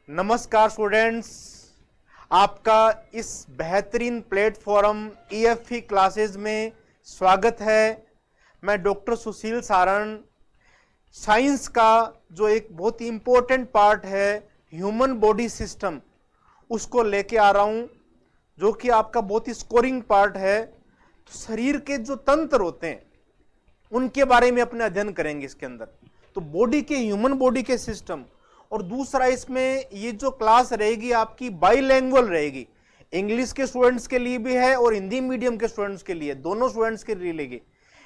नमस्कार स्टूडेंट्स, आपका इस बेहतरीन प्लेटफॉर्म EFE क्लासेस में स्वागत है। मैं डॉक्टर सुशील सारण साइंस का जो एक बहुत ही इंपॉर्टेंट पार्ट है ह्यूमन बॉडी सिस्टम, उसको लेके आ रहा हूं, जो कि आपका बहुत ही स्कोरिंग पार्ट है। तो शरीर के जो तंत्र होते हैं उनके बारे में अपने अध्ययन करेंगे इसके अंदर। तो बॉडी के, ह्यूमन बॉडी के सिस्टम, और दूसरा इसमें ये जो क्लास रहेगी आपकी बाइलैंग्वेज रहेगी, इंग्लिश के स्टूडेंट्स के लिए भी है और हिंदी मीडियम के स्टूडेंट्स के लिए, दोनों स्टूडेंट्स के लिए लेगी।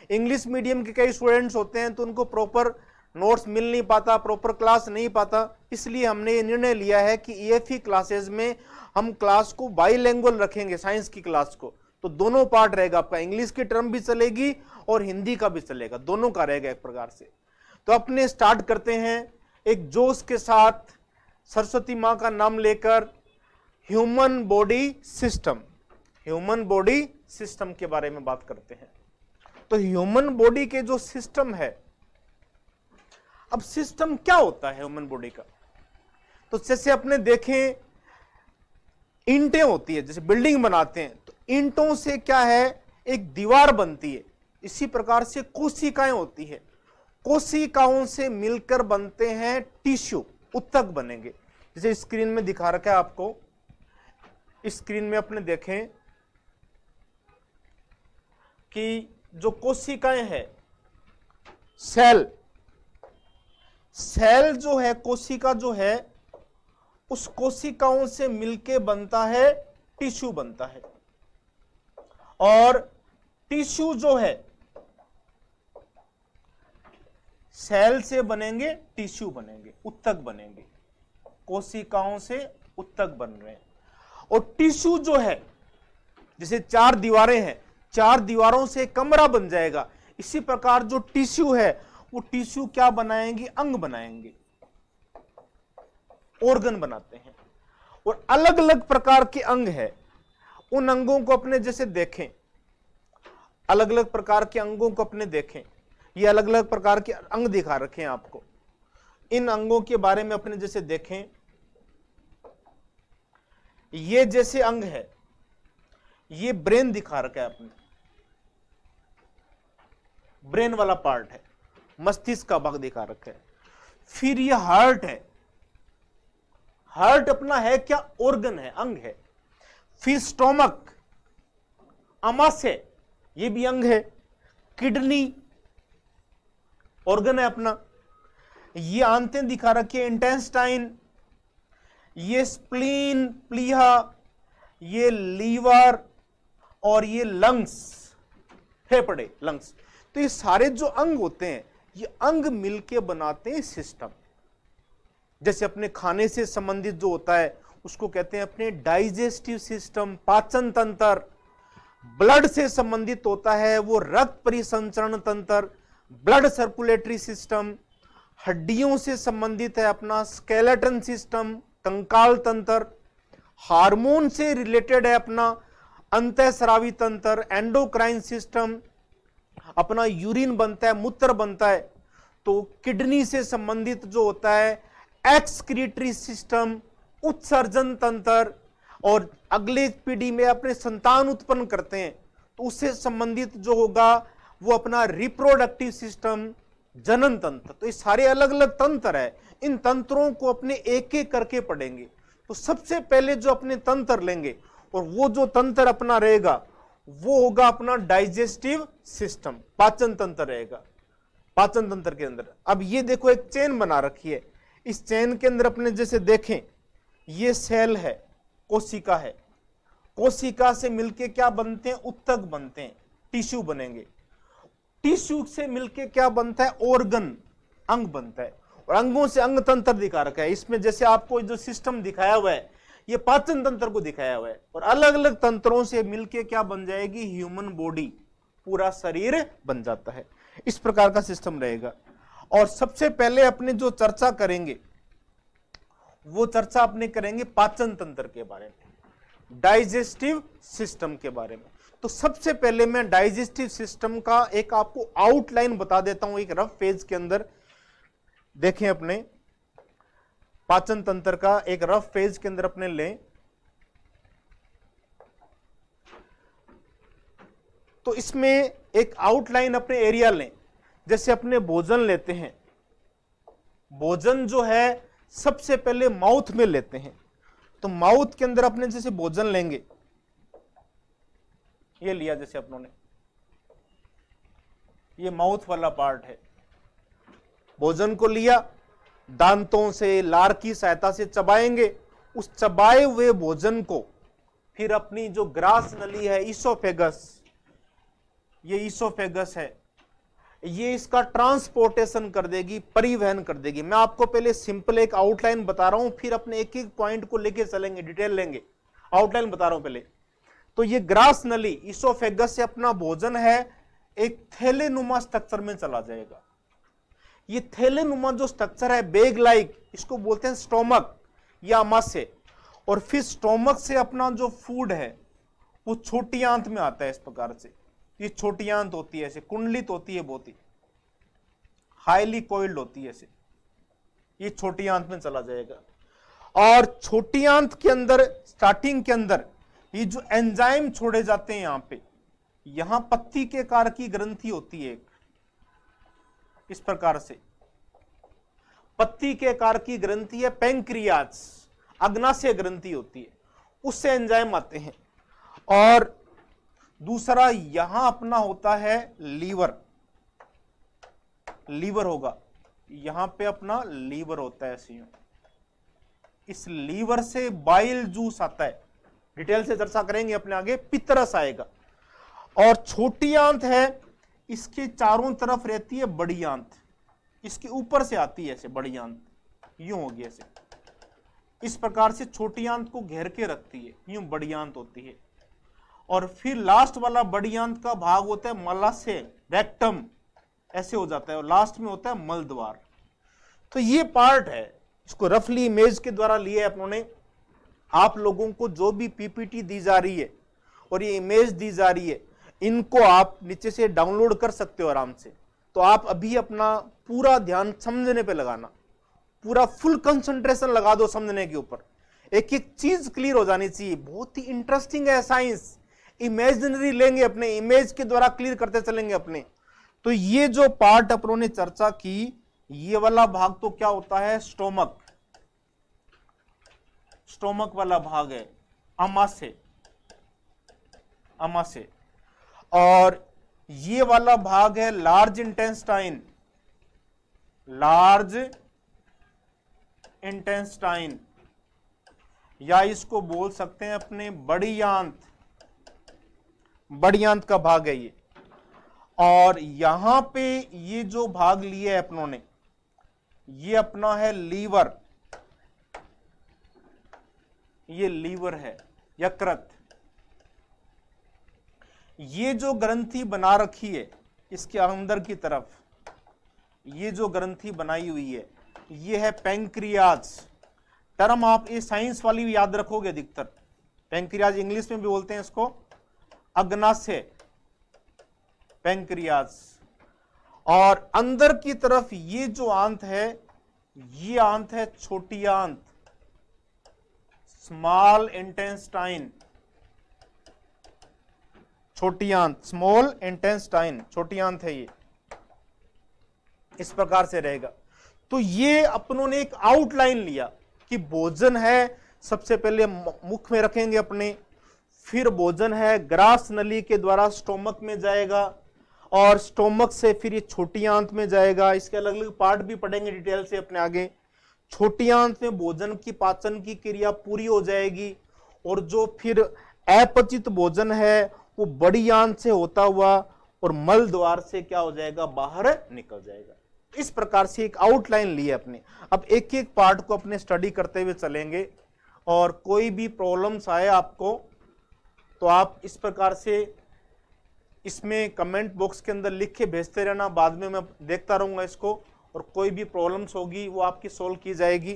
इंग्लिश मीडियम के कई स्टूडेंट्स होते हैं तो उनको प्रॉपर नोट्स मिल नहीं पाता, प्रॉपर क्लास नहीं पाता, इसलिए हमने ये निर्णय लिया है कि EFE क्लासेस में हम क्लास को बाइलैंग्वेज रखेंगे, साइंस की क्लास को। तो दोनों पार्ट रहेगा आपका, इंग्लिश की टर्म भी चलेगी और हिंदी का भी चलेगा, दोनों का रहेगा एक प्रकार से। तो अपने स्टार्ट करते हैं एक जोश के साथ, सरस्वती मां का नाम लेकर। Human body system, human body system के बारे में बात करते हैं। तो ह्यूमन बॉडी के जो सिस्टम है, अब सिस्टम क्या होता है ह्यूमन बॉडी का? तो जैसे अपने देखें, ईंटें होती है, जैसे बिल्डिंग बनाते हैं तो ईंटों से क्या है, एक दीवार बनती है। इसी प्रकार से कोशिकाएं होती है, कोशिकाओं से मिलकर बनते हैं टिश्यू, ऊतक बनेंगे। जैसे स्क्रीन में दिखा रखा है आपको, स्क्रीन में अपने देखें कि जो कोशिकाएं हैं, सेल जो है, कोशिका जो है, उस कोशिकाओं से मिलके बनता है टिश्यू बनता है। और टिश्यू जो है, सेल से बनेंगे टिश्यू बनेंगे, ऊतक बनेंगे, कोशिकाओं से ऊतक बन रहे हैं। और टिश्यू जो है, जैसे 4 दीवारें हैं, 4 दीवारों से कमरा बन जाएगा। इसी प्रकार जो टिश्यू है, वो टिश्यू क्या बनाएंगे, अंग बनाएंगे, ऑर्गन बनाते हैं। और अलग अलग प्रकार के अंग है, उन अंगों को अपने जैसे देखें, अलग अलग प्रकार के अंगों को अपने देखें, ये अलग अलग प्रकार के अंग दिखा रखे हैं आपको। इन अंगों के बारे में अपने जैसे देखें, ये जैसे अंग है, ये ब्रेन दिखा रखा है अपने, ब्रेन वाला पार्ट है, मस्तिष्क का भाग दिखा रखा है। फिर ये हार्ट है, हार्ट अपना है क्या, ऑर्गन है, अंग है। फिर स्टोमक, आमाशय, ये भी अंग है। किडनी ऑर्गन है अपना। ये आंतें दिखा रखी है, इंटेस्टाइन, ये स्प्लीन, प्लीहा, ये लीवर, और ये लंग्स, फेफड़े, लंग्स। तो ये सारे जो अंग होते हैं, ये अंग मिलके बनाते हैं सिस्टम। जैसे अपने खाने से संबंधित जो होता है उसको कहते हैं अपने डाइजेस्टिव सिस्टम, पाचन तंत्र। ब्लड से संबंधित होता है वो रक्त परिसंचरण तंत्र, ब्लड सर्कुलेटरी सिस्टम। हड्डियों से संबंधित है अपना स्केलेटन सिस्टम, कंकाल तंत्र। हार्मोन से रिलेटेड है अपना अंतःस्रावी तंत्र, एंडोक्राइन सिस्टम। अपना यूरिन बनता है, मूत्र बनता है। तो किडनी से संबंधित जो होता है एक्सक्रीटरी सिस्टम, उत्सर्जन तंत्र। और अगले पीढ़ी में अपने संतान उत्पन्न करते हैं तो उससे संबंधित जो होगा वो अपना रिप्रोडक्टिव सिस्टम, जनन तंत्र। तो ये सारे अलग अलग तंत्र है, इन तंत्रों को अपने एक एक करके पढ़ेंगे। तो सबसे पहले जो अपने तंत्र लेंगे, और वो जो तंत्र अपना रहेगा वो होगा अपना डाइजेस्टिव सिस्टम, पाचन तंत्र रहेगा। पाचन तंत्र के अंदर अब ये देखो एक चेन बना रखी है, इस चेन के अंदर अपने जैसे देखें, ये सेल है, कोशिका है, कोशिका से मिलके क्या बनते हैं, ऊतक बनते हैं, टिश्यू बनेंगे। टिश्यू से मिलके क्या बनता है, ऑर्गन, अंग बनता है। और अंगों से अंग तंत्र दिखा रखा है। इसमें जैसे आपको जो सिस्टम दिखाया हुआ है, ये पाचन तंत्र को दिखाया हुआ है। और अलग अलग तंत्रों से मिलके क्या बन जाएगी, ह्यूमन बॉडी, पूरा शरीर बन जाता है। इस प्रकार का सिस्टम रहेगा। और सबसे पहले अपने जो चर्चा करेंगे वो चर्चा अपने करेंगे पाचन तंत्र के बारे में, डाइजेस्टिव सिस्टम के बारे में। तो सबसे पहले मैं डाइजेस्टिव सिस्टम का एक आपको आउटलाइन बता देता हूं, एक रफ पेज के अंदर। देखें अपने पाचन तंत्र का एक रफ पेज के अंदर अपने लें तो इसमें एक आउटलाइन अपने एरिया लें। जैसे अपने भोजन लेते हैं, भोजन जो है सबसे पहले माउथ में लेते हैं, तो माउथ के अंदर अपने जैसे भोजन लेंगे, ये लिया जैसे अपनों ने, ये माउथ वाला पार्ट है। भोजन को लिया, दांतों से लार की सहायता से चबाएंगे, उस चबाए हुए भोजन को फिर अपनी जो ग्रास नली है, ईसोफेगस, ये ईसोफेगस है, ये इसका ट्रांसपोर्टेशन कर देगी, परिवहन कर देगी। मैं आपको पहले सिंपल एक आउटलाइन बता रहा हूं, फिर अपने एक एक पॉइंट को लेके चलेंगे, डिटेल लेंगे। आउटलाइन बता रहा हूं पहले। तो ये ग्रास नली ईसोफेगस से अपना भोजन है एक थैलेनुमा स्ट्रक्चर में चला जाएगा। ये थैलेनुमा जो स्ट्रक्चर है बैग लाइक, इसको बोलते हैं स्टोमक या आमाशय। और फिर स्टोमक से अपना जो फूड है वो छोटी आंत में आता है। इस प्रकार से ये छोटी आंत होती है, ऐसे कुंडलित होती है, बहुत ही हाईली कोइल्ड होती है ऐसे, ये छोटी आंत में चला जाएगा। और छोटी आंत के अंदर स्टार्टिंग के अंदर ये जो एंजाइम छोड़े जाते हैं यहां पत्ती के आकार की ग्रंथि होती है एक, इस प्रकार से पत्ती के आकार की ग्रंथि है पैंक्रियाज, अग्नाशय ग्रंथि होती है, उससे एंजाइम आते हैं। और दूसरा यहां अपना होता है लीवर, लीवर होगा यहां पे अपना लीवर होता है ऐसे। इस लीवर से बाइल जूस आता है, डिटेल से चर्चा करेंगे अपने आगे। पित्तरस आएगा। और छोटी आंत है, इसके चारों तरफ रहती है बड़ी आंत, इसके ऊपर से आती है ऐसे बड़ी आंत, यूं होगी ऐसे, इस प्रकार से छोटी आंत को घेर के रखती है, यूं बड़ी आंत होती है। और फिर लास्ट वाला बड़ी आंत का भाग होता है मलाशय, रेक्टम, ऐसे हो जाता है। और लास्ट में होता है मल द्वार। तो ये पार्ट है, इसको रफली इमेज के द्वारा लिए अपनों ने। आप लोगों को जो भी पीपीटी दी जा रही है और ये इमेज दी जा रही है, इनको आप नीचे से डाउनलोड कर सकते हो आराम से। तो आप अभी अपना पूरा ध्यान समझने पे लगाना, पूरा फुल कंसंट्रेशन लगा दो समझने के ऊपर। एक एक चीज क्लियर हो जानी चाहिए। बहुत ही इंटरेस्टिंग है साइंस। इमेजिनरी लेंगे अपने, इमेज के द्वारा क्लियर करते चलेंगे अपने। तो ये जो पार्ट अपनों ने चर्चा की, ये वाला भाग तो क्या होता है, स्टोमक, स्टोमक वाला भाग है आमाशय, आमाशय। और ये वाला भाग है लार्ज इंटेस्टाइन, लार्ज इंटेस्टाइन, या इसको बोल सकते हैं अपने बड़ी आंत, बड़ी आंत का भाग है ये। और यहां पे ये जो भाग लिया है अपनों ने, ये अपना है लीवर, ये लीवर है, यकृत। ये जो ग्रंथि बना रखी है इसके अंदर की तरफ, ये जो ग्रंथि बनाई हुई है, ये है पैंक्रियाज। टर्म आप ये साइंस वाली भी याद रखोगे अधिकतर। पैंक्रियाज इंग्लिश में भी बोलते हैं इसको अग्नाशय, पैंक्रियाज। और अंदर की तरफ ये जो आंत है, ये आंत है छोटी आंत, स्मॉल इंटेस्टाइन, छोटी आंत, स्मॉल इंटेस्टाइन, छोटी आंत है ये, इस प्रकार से रहेगा। तो ये अपनों ने एक आउटलाइन लिया कि भोजन है, सबसे पहले मुख में रखेंगे अपने, फिर भोजन है ग्रास नली के द्वारा स्टोमक में जाएगा, और स्टोमक से फिर ये छोटी आंत में जाएगा। इसके अलग अलग पार्ट भी पढ़ेंगे डिटेल से अपने आगे। छोटी आंत में भोजन की पाचन की क्रिया पूरी हो जाएगी, और जो फिर अपचित भोजन है वो बड़ी आंत से होता हुआ और मल द्वार से क्या हो जाएगा, बाहर निकल जाएगा। इस प्रकार से एक आउटलाइन ली है अपने। अब एक एक पार्ट को अपने स्टडी करते हुए चलेंगे, और कोई भी प्रॉब्लम्स आए आपको तो आप इस प्रकार से इसमें कमेंट बॉक्स के अंदर लिख के भेजते रहना, बाद में मैं देखता रहूंगा इसको, और कोई भी प्रॉब्लम्स होगी वो आपकी सोल्व की जाएगी।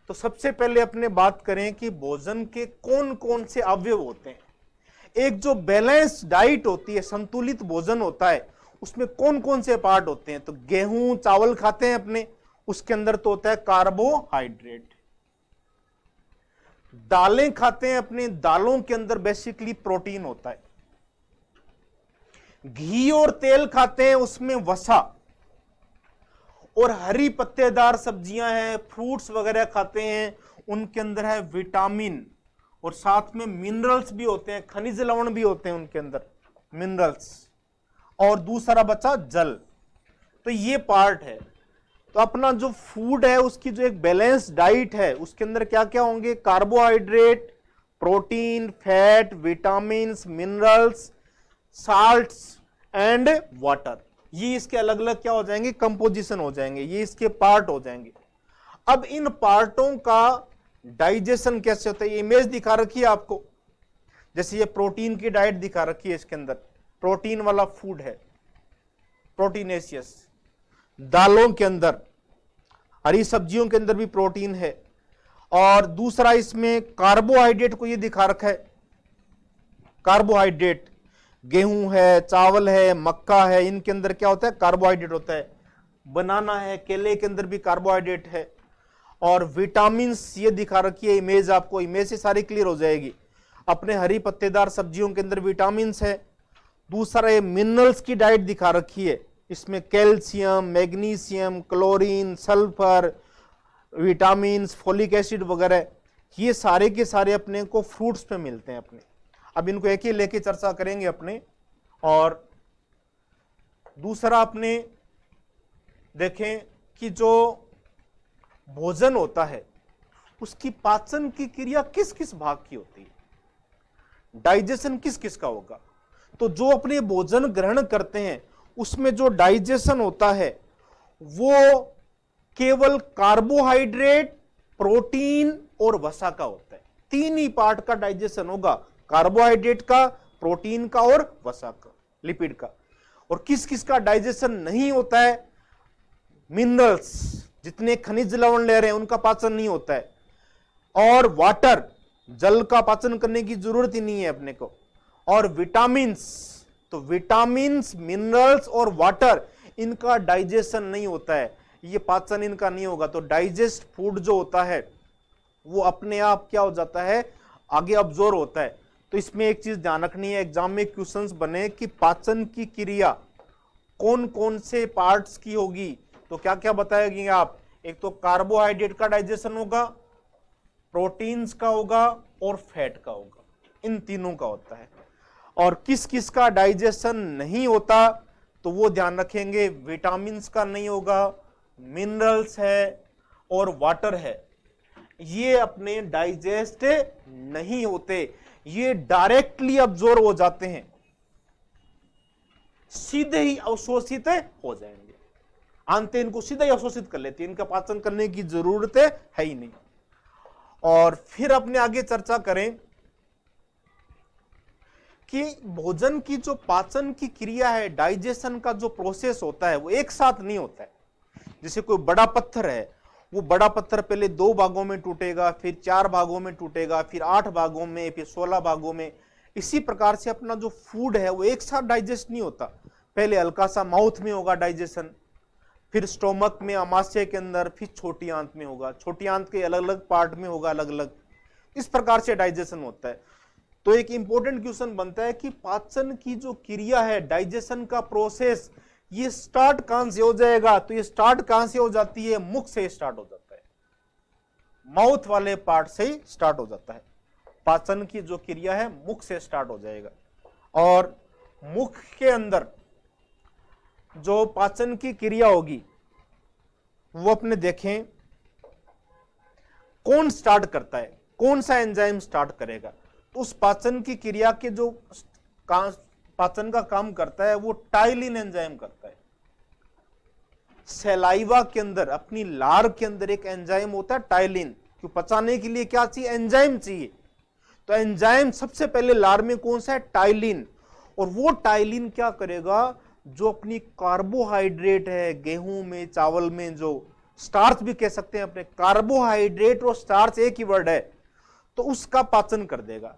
तो सबसे पहले अपने बात करें कि भोजन के कौन कौन से अवयव होते हैं। एक जो बैलेंस डाइट होती है, संतुलित भोजन होता है, उसमें कौन कौन से पार्ट होते हैं। तो गेहूं चावल खाते हैं अपने, उसके अंदर तो होता है कार्बोहाइड्रेट, दालें खाते हैं, अपने दालों के अंदर बेसिकली प्रोटीन होता है। घी और तेल खाते हैं, उसमें वसा। और हरी पत्तेदार सब्जियां हैं, फ्रूट्स वगैरह खाते हैं, उनके अंदर है विटामिन और साथ में मिनरल्स भी होते हैं, खनिज लवण भी होते हैं उनके अंदर, मिनरल्स। और दूसरा बचा जल। तो ये पार्ट है। तो अपना जो फूड है उसकी जो एक बैलेंस डाइट है उसके अंदर क्या क्या होंगे? Carbohydrate, protein, fat, vitamins, minerals, salts and water. ये इसके अलग अलग क्या हो जाएंगे? कंपोजिशन हो जाएंगे, ये इसके पार्ट हो जाएंगे। अब इन पार्टों का डाइजेशन कैसे होता है? ये इमेज दिखा रखी है आपको, जैसे ये प्रोटीन की डाइट दिखा रखी है, इसके अंदर प्रोटीन वाला फूड है, प्रोटीनेशियस। दालों के अंदर, हरी सब्जियों के अंदर भी प्रोटीन है। और दूसरा इसमें कार्बोहाइड्रेट को ये दिखा रखा है, कार्बोहाइड्रेट गेहूं है, चावल है, मक्का है, इनके अंदर क्या होता है? कार्बोहाइड्रेट होता है। बनाना है, केले के अंदर भी कार्बोहाइड्रेट है। और विटामिन्स ये दिखा रखी है इमेज आपको, इमेज से सारी क्लियर हो जाएगी। अपने हरी पत्तेदार सब्जियों के अंदर विटामिन्स है। दूसरा ये मिनरल्स की डाइट दिखा रखी है, इसमें calcium, magnesium, chlorine, sulphur, vitamins, folic acid वगैरह, ये सारे के सारे अपने को फ्रूट्स पे मिलते हैं अपने। अब इनको एक ही लेके चर्चा करेंगे अपने। और दूसरा अपने देखें कि जो भोजन होता है उसकी पाचन की क्रिया किस किस भाग की होती है, डाइजेशन किस किस का होगा? तो जो अपने भोजन ग्रहण करते हैं उसमें जो डाइजेशन होता है वो केवल कार्बोहाइड्रेट, प्रोटीन और वसा का होता है। तीन ही पार्ट का डाइजेशन होगा, कार्बोहाइड्रेट का, प्रोटीन का और वसा का, लिपिड का। और किस किस का डाइजेशन नहीं होता है? मिनरल्स, जितने खनिज लवण ले रहे हैं उनका पाचन नहीं होता है। और वाटर, जल का पाचन करने की जरूरत ही नहीं है अपने को। और विटामिन्स, तो विटामिन्स, मिनरल्स और वाटर, इनका डाइजेशन नहीं होता है, ये पाचन इनका नहीं होगा। तो डाइजेस्ट फूड जो होता है वो अपने आप क्या हो जाता है? आगे अब्जॉर्ब होता है। तो इसमें एक चीज ध्यान रखनी है, एग्जाम में क्वेश्चंस बने कि पाचन की क्रिया कौन कौन से पार्ट्स की होगी, तो क्या क्या बताएंगे आप? एक तो कार्बोहाइड्रेट का डाइजेशन होगा, प्रोटीन्स का होगा और फैट का होगा, इन तीनों का होता है। और किस किस का डाइजेशन नहीं होता तो वो ध्यान रखेंगे, विटामिन्स का नहीं होगा, मिनरल्स है और वाटर है, ये अपने डाइजेस्ट नहीं होते, ये डायरेक्टली अब्जॉर्ब हो जाते हैं, सीधे ही अवशोषित हो जाएंगे। आंतें इनको सीधे ही अवशोषित कर लेती है, इनका पाचन करने की जरूरत है ही नहीं। और फिर अपने आगे चर्चा करें कि भोजन की जो पाचन की क्रिया है, डाइजेशन का जो प्रोसेस होता है वो एक साथ नहीं होता है। जैसे कोई बड़ा पत्थर है, वो बड़ा पत्थर पहले 2 भागों में टूटेगा, फिर 4 भागों में टूटेगा, फिर 8 भागों में, फिर 16 भागों में। इसी प्रकार से अपना जो फूड है वो एक साथ डाइजेस्ट नहीं होता। पहले हल्का सा माउथ में होगा डाइजेशन, फिर स्टोमक में, आमाशय के अंदर, फिर छोटी आंत में होगा, छोटी आंत के अलग अलग पार्ट में होगा, अलग अलग। इस प्रकार से डाइजेशन होता है। तो एक इंपॉर्टेंट क्वेश्चन बनता है कि पाचन की जो क्रिया है, डाइजेशन का प्रोसेस, ये स्टार्ट कहां से हो जाएगा? तो ये स्टार्ट कहां से हो जाती है? मुख से स्टार्ट हो जाता है, माउथ वाले पार्ट से ही स्टार्ट हो जाता है। पाचन की जो क्रिया है मुख से स्टार्ट हो जाएगा। और मुख के अंदर जो पाचन की क्रिया होगी वो अपने देखें कौन स्टार्ट करता है, कौन सा एंजाइम स्टार्ट करेगा। तो उस पाचन की क्रिया के जो पाचन का काम करता है वो टाइलिन एंजाइम करता है। सलाइवा के अंदर, अपनी लार के अंदर एक एंजाइम होता है टाइलिन। क्यों? पचाने के लिए क्या चाहिए? एंजाइम चाहिए। तो एंजाइम सबसे पहले लार में कौन सा है? टाइलिन। और वो टाइलिन क्या करेगा? जो अपनी कार्बोहाइड्रेट है, गेहूं में, चावल में, जो स्टार्च भी कह सकते हैं अपने, कार्बोहाइड्रेट और स्टार्च एक ही वर्ड है, तो उसका पाचन कर देगा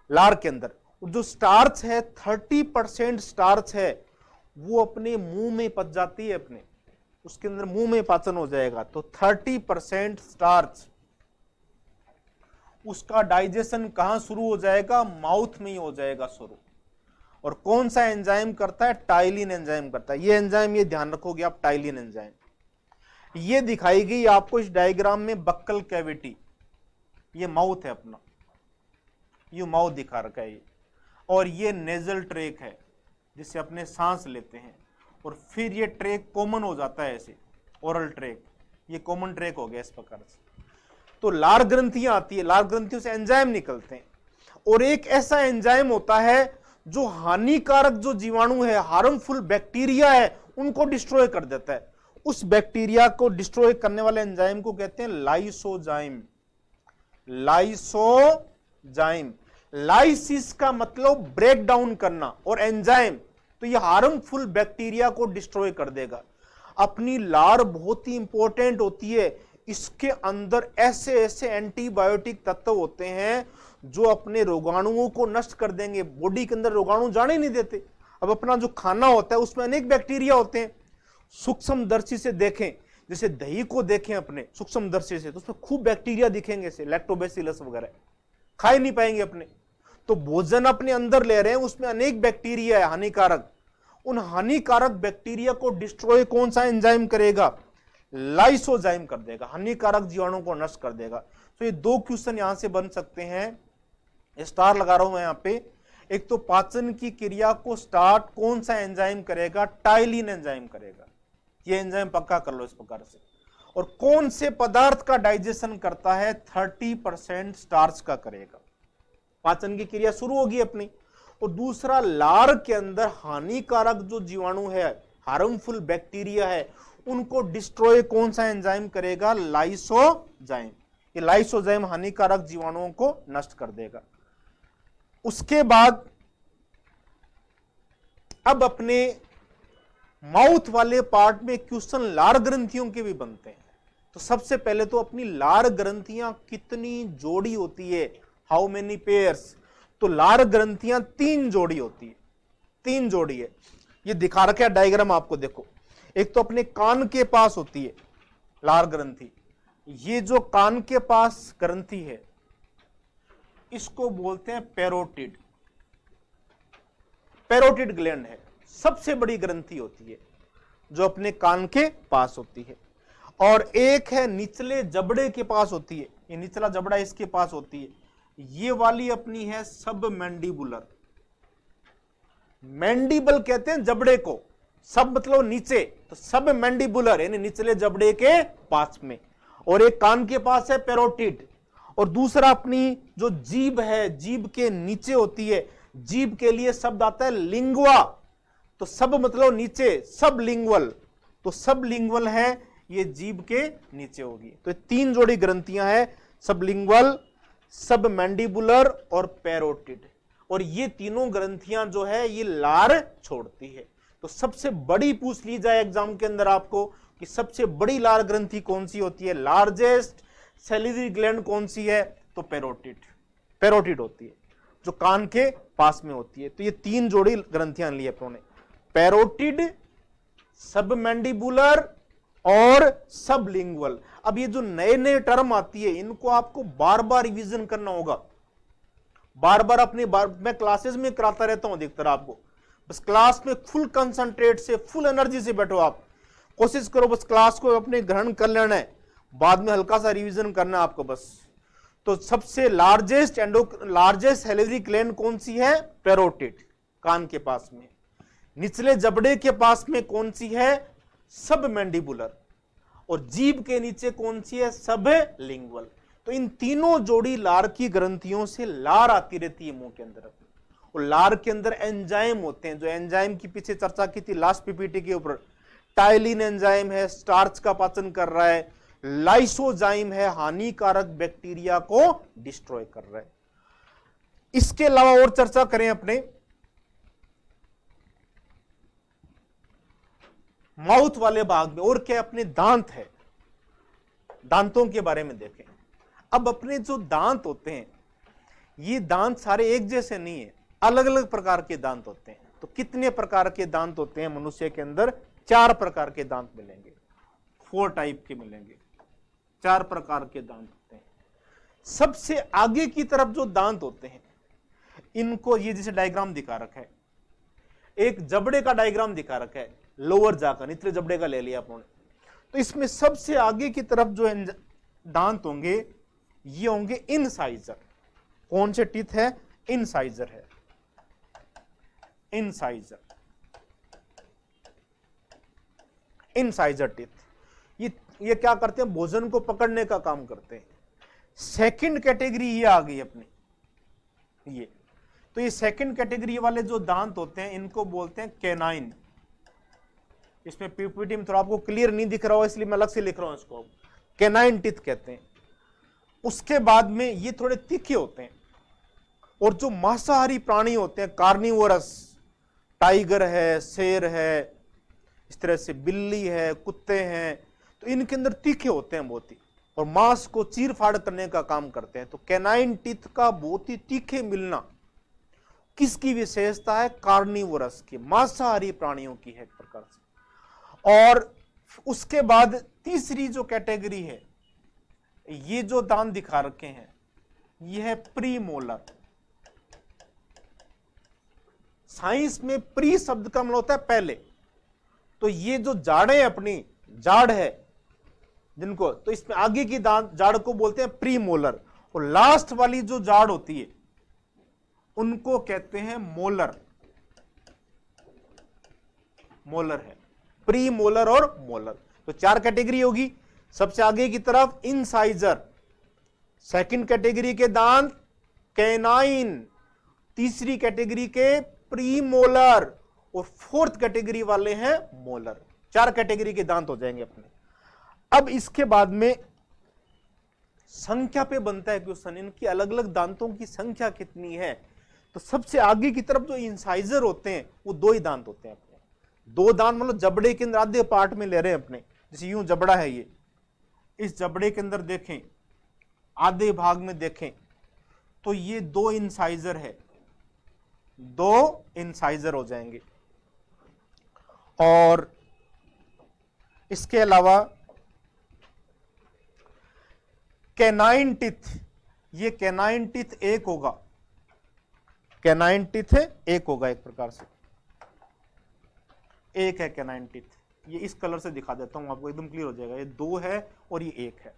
लार के अंदर। जो स्टार्च है, 30% स्टार्च है, वो अपने मुंह में पच जाती है, अपने उसके अंदर मुंह में पाचन हो जाएगा। तो 30% स्टार्च उसका डाइजेशन कहां शुरू हो जाएगा? माउथ में ही हो जाएगा शुरू। और कौन सा एंजाइम करता है? टाइलिन एंजाइम करता है। ये एंजाइम, ये ध्यान रखोगे आप, टाइलिन एंजाइम। ये दिखाई गई आपको इस डायग्राम में बक्कल कैविटी, ये माउथ है अपना, ये माउथ दिखा रखा है ये। और ये नेजल ट्रैक है जिससे अपने सांस लेते हैं। और फिर ये ट्रैक कॉमन हो जाता है ऐसे, ओरल ट्रैक, ये कॉमन ट्रैक हो गया इस प्रकार से। तो लार ग्रंथियां आती है, लार ग्रंथियों से एंजाइम निकलते हैं। और एक ऐसा एंजाइम होता है जो हानिकारक जो जीवाणु है, हार्मफुल बैक्टीरिया है, उनको डिस्ट्रॉय कर देता है। उस बैक्टीरिया को डिस्ट्रॉय करने वाले एंजाइम को कहते हैं लाइसोजाइम। लाइसोजाइम, लाइसिस का मतलब ब्रेक डाउन करना, और एंजाइम तो ये हार्मफुल बैक्टीरिया को डिस्ट्रॉय कर देगा। अपनी लार बहुत ही इंपॉर्टेंट होती है। इसके अंदर ऐसे ऐसे एंटीबायोटिक तत्व होते हैं जो अपने रोगाणुओं को नष्ट कर देंगे। बॉडी के अंदर रोगाणु जाने नहीं देते। अब अपना जो खाना होता है उसमें अनेक बैक्टीरिया होते हैं। सूक्ष्मदर्शी से देखें, जैसे दही को देखें अपने सूक्ष्मदर्शी से, तो उसमें खूब बैक्टीरिया दिखेंगे, से लैक्टोबैसिलस वगैरह, खा ही नहीं पाएंगे अपने। तो भोजन अपने अंदर ले रहे हैं, उसमें अनेक बैक्टीरिया है हानिकारक। उन हानिकारक बैक्टीरिया को डिस्ट्रॉय कौन सा एंजाइम करेगा? लाइसोजाइम कर देगा, हानिकारक जीवाणु को नष्ट कर देगा। तो ये दो क्वेश्चन यहां से बन सकते हैं, स्टार लगा रहा हूं मैं यहां पे। एक तो पाचन की क्रिया को स्टार्ट कौन सा एंजाइम करेगा? टाइलिन एंजाइम करेगा। ये एंजाइम पक्का कर लो इस प्रकार से। और कौन से पदार्थ का डाइजेशन करता है? 30% स्टार्च का करेगा। पाचन की क्रिया शुरू होगी अपनी। और दूसरा, लार के अंदर हानिकारक जो जीवाणु है, हार्मफुल बैक्टीरिया है, उनको डिस्ट्रॉय कौन सा एंजाइम करेगा? लाइसोजाइम। ये लाइसोजाइम हानिकारक जीवाणुओं को नष्ट कर देगा। उसके बाद अब अपने माउथ वाले पार्ट में क्वेश्चन लार ग्रंथियों के भी बनते हैं। तो सबसे पहले तो अपनी लार ग्रंथियां कितनी जोड़ी होती है? How many pairs? तो लार ग्रंथियां 3 जोड़ी होती है, 3 जोड़ी है। ये दिखा रखा है डायग्राम आपको, देखो। एक तो अपने कान के पास होती है लार ग्रंथि। ये जो कान के पास ग्रंथि है इसको बोलते हैं पैरोटिड। पैरोटिड ग्लैंड है, सबसे बड़ी ग्रंथि होती है जो अपने कान के पास होती है। और एक है निचले जबड़े के पास होती है, ये निचला जबड़ा इसके पास होती है। ये वाली अपनी है सब मैंडिबुलर। मैंडिबल कहते हैं जबड़े को, सब मतलब नीचे, तो सब मैंडिबुलर यानी निचले जबड़े के पास में। और एक कान के पास है पैरोटिड। और दूसरा अपनी जो जीभ है, जीभ के नीचे होती है। जीभ के लिए शब्द आता है लिंगुआ, तो सब मतलब नीचे, सब लिंगुअल, तो सब लिंगुअल है, ये जीभ के नीचे होगी। तो 3 जोड़ी ग्रंथियां हैं, सब लिंगुअल, सब मैंडिबुलर और पैरोटिड। और ये तीनों ग्रंथियां जो है ये लार छोड़ती है। तो सबसे बड़ी पूछ ली जाए एग्जाम के अंदर आपको कि सबसे बड़ी लार ग्रंथि कौन सी होती है, लार्जेस्ट सैलिवरी ग्लैंड कौन सी है, तो पैरोटिड, पैरोटिड होती है जो कान के पास में होती है। तो ये 3 जोड़ी ग्रंथियां ली अपनों ने, पैरोटिड, सब मैंडिबुलर और सब लिंगुअल। अब ये जो नए नए टर्म आती है इनको आपको बार बार रिवीजन करना होगा, बार बार अपने मैं क्लासेस में कराता रहता हूं अधिकतर आपको। बस क्लास में फुल कंसंट्रेट से, फुल एनर्जी से बैठो, आप कोशिश करो बस क्लास को अपने ग्रहण कर लेना है, बाद में हल्का सा रिवीजन करना है आपको बस। तो सबसे लार्जेस्ट सैलिवरी ग्लैंड कौन सी है? पैरोटिड, कान के पास में। निचले जबड़े के पास में कौन सी है? सब मैंडिबुलर। और जीभ के नीचे कौन सी है? सब लिंगुअल। तो इन तीनों जोड़ी लार की ग्रंथियों से लार आती रहती है मुंह के अंदर। और लार के अंदर एंजाइम होते हैं, जो एंजाइम की पीछे चर्चा की थी लास्ट पीपीटी के ऊपर। टाइलिन एंजाइम है, स्टार्च का पाचन कर रहा है। लाइसोजाइम है, हानिकारक बैक्टीरिया को डिस्ट्रॉय कर रहा है। इसके अलावा और चर्चा करें अपने माउथ वाले भाग में, और क्या अपने दांत है, दांतों के बारे में देखें। अब अपने जो दांत होते हैं ये दांत सारे एक जैसे नहीं है, अलग अलग प्रकार के दांत होते हैं। तो कितने प्रकार के दांत होते हैं मनुष्य के अंदर? 4 प्रकार के दांत मिलेंगे, 4 टाइप के मिलेंगे, 4 प्रकार के दांत होते हैं। सबसे आगे की तरफ जो दांत होते हैं इनको, ये जैसे डायग्राम दिखा रखा है, एक जबड़े का डायग्राम दिखा रखा है, लोअर जाकर निचले जबड़े का ले लिया आपने। तो इसमें सबसे आगे की तरफ जो दांत होंगे ये होंगे इनसाइजर। कौन से टीथ है? इनसाइजर है, इनसाइजर, इनसाइजर टीथ। ये क्या करते हैं? भोजन को पकड़ने का काम करते हैं। सेकंड कैटेगरी ये आ गई अपनी, ये तो ये सेकंड कैटेगरी वाले जो दांत होते हैं इनको बोलते हैं कैनाइन। इसमें पीपीटी में थोड़ा आपको क्लियर नहीं दिख रहा हो इसलिए मैं अलग से लिख रहा हूं, इसको कैनाइन टीथ कहते हैं। उसके बाद में ये थोड़े तीखे होते हैं, और जो मांसाहारी प्राणी होते हैं कार्निवोरस, टाइगर है, शेर है, इस तरह से बिल्ली है, कुत्ते हैं, तो इनके अंदर तीखे होते हैं बहुत ही, और मांस को चीर फाड़ करने का काम करते हैं। तो कैनाइन टीथ का बहुत ही तीखे मिलना किसकी विशेषता है? कार्निवोरस की, मांसाहारी प्राणियों की है एक प्रकार से। और उसके बाद तीसरी जो कैटेगरी है, ये जो दांत दिखा रखे हैं ये है प्रीमोलर। साइंस में प्री शब्द का मतलब होता है पहले। तो ये जो जाड़े अपनी जाड़ है जिनको, तो इसमें आगे की दांत जाड़ को बोलते हैं प्रीमोलर, और लास्ट वाली जो जाड़ होती है उनको कहते हैं मोलर। मोलर है, प्री मोलर और मोलर। तो चार कैटेगरी होगी। सबसे आगे की तरफ इनसाइजर, सेकंड कैटेगरी के दांत कैनाइन, तीसरी कैटेगरी के प्री मोलर, और फोर्थ कैटेगरी वाले हैं मोलर। चार कैटेगरी के दांत हो जाएंगे अपने। अब इसके बाद में संख्या पे बनता है क्वेश्चन, इनकी अलग अलग दांतों की संख्या कितनी है। तो सबसे आगे की तरफ जो इंसाइजर होते हैं वो दो ही दांत होते हैं अपने। दो दांत मतलब जबड़े के अंदर आधे पार्ट में ले रहे हैं अपने, जैसे यूं जबड़ा है ये, इस जबड़े के अंदर देखें आधे भाग में देखें तो ये दो इंसाइजर है, दो इंसाइजर हो जाएंगे। और इसके अलावा कैनाइन टीथ, ये कैनाइन टीथ एक होगा, कैनाइन टीथ है एक होगा, एक प्रकार से एक है कैनाइन टीथ। ये इस कलर से दिखा देता हूं आपको, एकदम क्लियर हो जाएगा। ये दो है और ये एक है।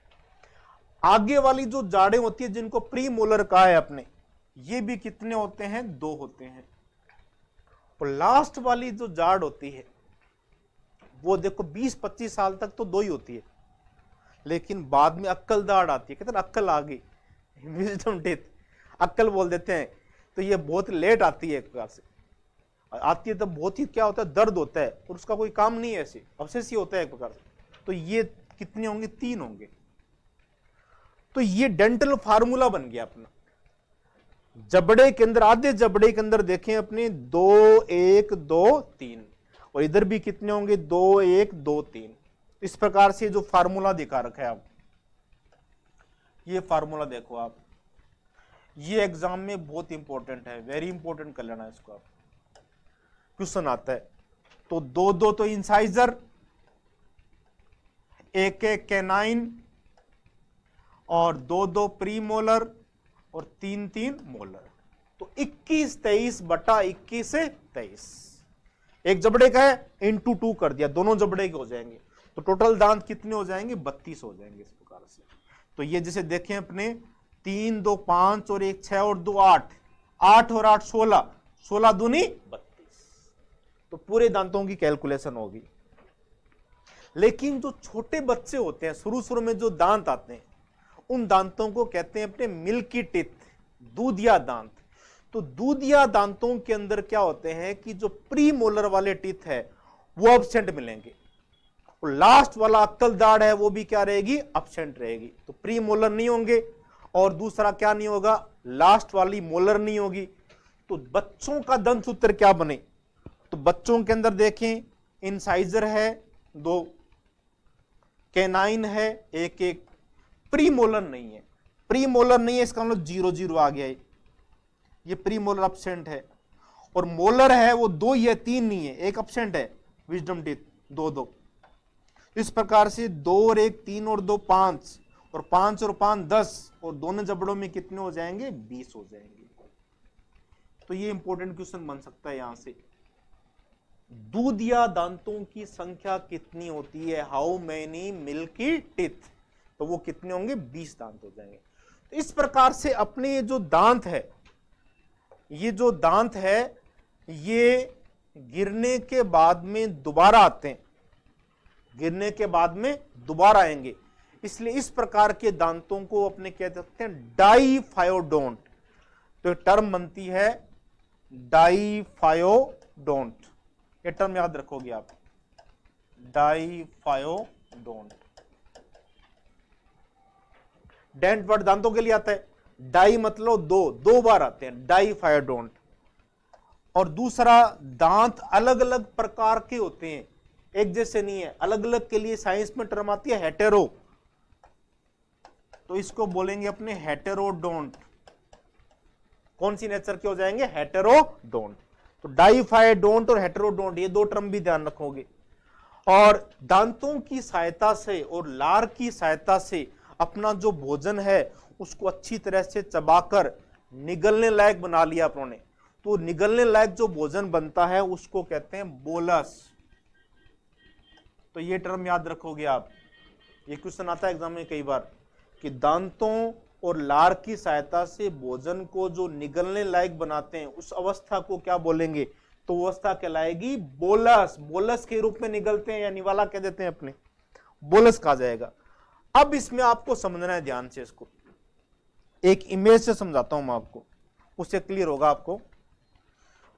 आगे वाली जो जाड़ें होती है जिनको प्री मोलर कहा है अपने, ये भी कितने होते हैं? दो होते हैं। और लास्ट वाली जो जाड़ होती है वो देखो 20-25 साल तक तो दो ही होती है, लेकिन बाद में अक्कल दाढ़ आती है, कहते हैं अक्कल आ गई, विजडम टीथ अक्कल बोल देते हैं। तो ये बहुत लेट आती है एक प्रकार से, आती है तब बहुत ही क्या होता है? दर्द होता है, और उसका कोई काम नहीं है, ऐसे अवशेष ही होता है एक प्रकार से। तो ये कितने होंगे? 3 होंगे। तो ये डेंटल फार्मूला बन गया अपना। जबड़े के अंदर, आधे जबड़े के अंदर देखें अपने 2 1 2 3, और इधर भी कितने होंगे? 2 1 2 3। इस प्रकार से जो फार्मूला दिखा रखा है आप, ये फार्मूला देखो आप, ये एग्जाम में बहुत इंपॉर्टेंट है, वेरी इंपॉर्टेंट कर लेना इसको आप, क्वेश्चन आता है। तो 2 2 तो इंसाइजर, 1 1 कैनाइन, और 2 2 प्रीमोलर, और 3 3 मोलर। तो 21 23 बटा 21 से 23। एक जबड़े का है, इंटू 2 कर दिया, दोनों जबड़े के हो जाएंगे। तो टोटल दांत कितने हो जाएंगे? 32 हो जाएंगे इस प्रकार से। तो ये जैसे देखें अपने 3 2 5 और 1 6 और 2 8, 8 और 8 16, 16 दूनी 32। तो पूरे दांतों की कैलकुलेशन होगी। लेकिन जो छोटे बच्चे होते हैं, शुरू शुरू में जो दांत आते हैं, उन दांतों को कहते हैं अपने मिल्की टीथ, दूधिया दांत। तो दूधिया दांतों के अंदर क्या होते हैं कि जो प्री मोलर वाले टीथ है वो एब्सेंट मिलेंगे, और लास्ट वाला अक्कल दाढ़ है वो भी क्या रहेगी? एब्सेंट रहेगी। तो प्री मोलर नहीं होंगे, और दूसरा क्या नहीं होगा? लास्ट वाली मोलर नहीं होगी। तो बच्चों का दंत सूत्र क्या बने? तो बच्चों के अंदर देखें इंसाइजर है 2, कैनाइन है 1 1, प्री मोलर नहीं है। प्री मोलर नहीं है इसका मतलब 0 0 आ गया है, ये प्री मोलर एब्सेंट है। और मोलर है वो 2 ही है, 3 नहीं है, एक एब्सेंट है, विजडम टीथ 2 2। इस प्रकार से 2 और 1 3 और 2 5, और 5 और 5 10, और दोनों जबड़ों में कितने हो जाएंगे? 20 हो जाएंगे। तो ये इंपॉर्टेंट क्वेश्चन बन सकता है यहां से, दूध या दांतों की संख्या कितनी होती है? How many milky teeth? तो वो कितने होंगे? 20 दांत हो जाएंगे। तो इस प्रकार से अपने ये जो दांत है, ये जो दांत है ये गिरने के बाद में दोबारा आते हैं, गिरने के बाद में दोबारा आएंगे, इसलिए इस प्रकार के दांतों को अपने कह सकते हैं डाइफायोडोंट। तो टर्म बनती है डाइफायोडोंट, ये टर्म याद रखोगे आप, डाइफायोडोंट। डेंट वर्ड दांतों के लिए आता है, डाई मतलब दो बार आते हैं, डाइफायोडोंट। और दूसरा, दांत अलग अलग प्रकार के होते हैं, एक जैसे नहीं है, अलग अलग के लिए साइंस में टर्म आती है हेटेरो, तो इसको बोलेंगे अपने हेटेरोडोंट। कौन सी नेचर के हो जाएंगे? हेटेरोडोंट। तो डाइफायोडोंट और हेटेरोडोंट, ये दो टर्म भी ध्यान रखोगे। और दांतों की सहायता से और लार की सहायता से अपना जो भोजन है उसको अच्छी तरह से चबाकर निगलने लायक बना लिया अपनों ने, तो निगलने लायक जो भोजन बनता है उसको कहते हैं बोलस। तो ये टर्म याद रखोगे आप, ये क्वेश्चन आता है एग्जाम में कई बार कि दांतों और लार की सहायता से भोजन को जो निगलने लायक बनाते हैं उस अवस्था को क्या बोलेंगे? तो अवस्था कहलाएगी बोलस। बोलस के रूप में निगलते हैं या निवाला कह देते हैं अपने, बोलस कहा जाएगा। अब इसमें आपको समझना है ध्यान से, इसको एक इमेज से समझाता हूं मैं आपको, उससे क्लियर होगा आपको।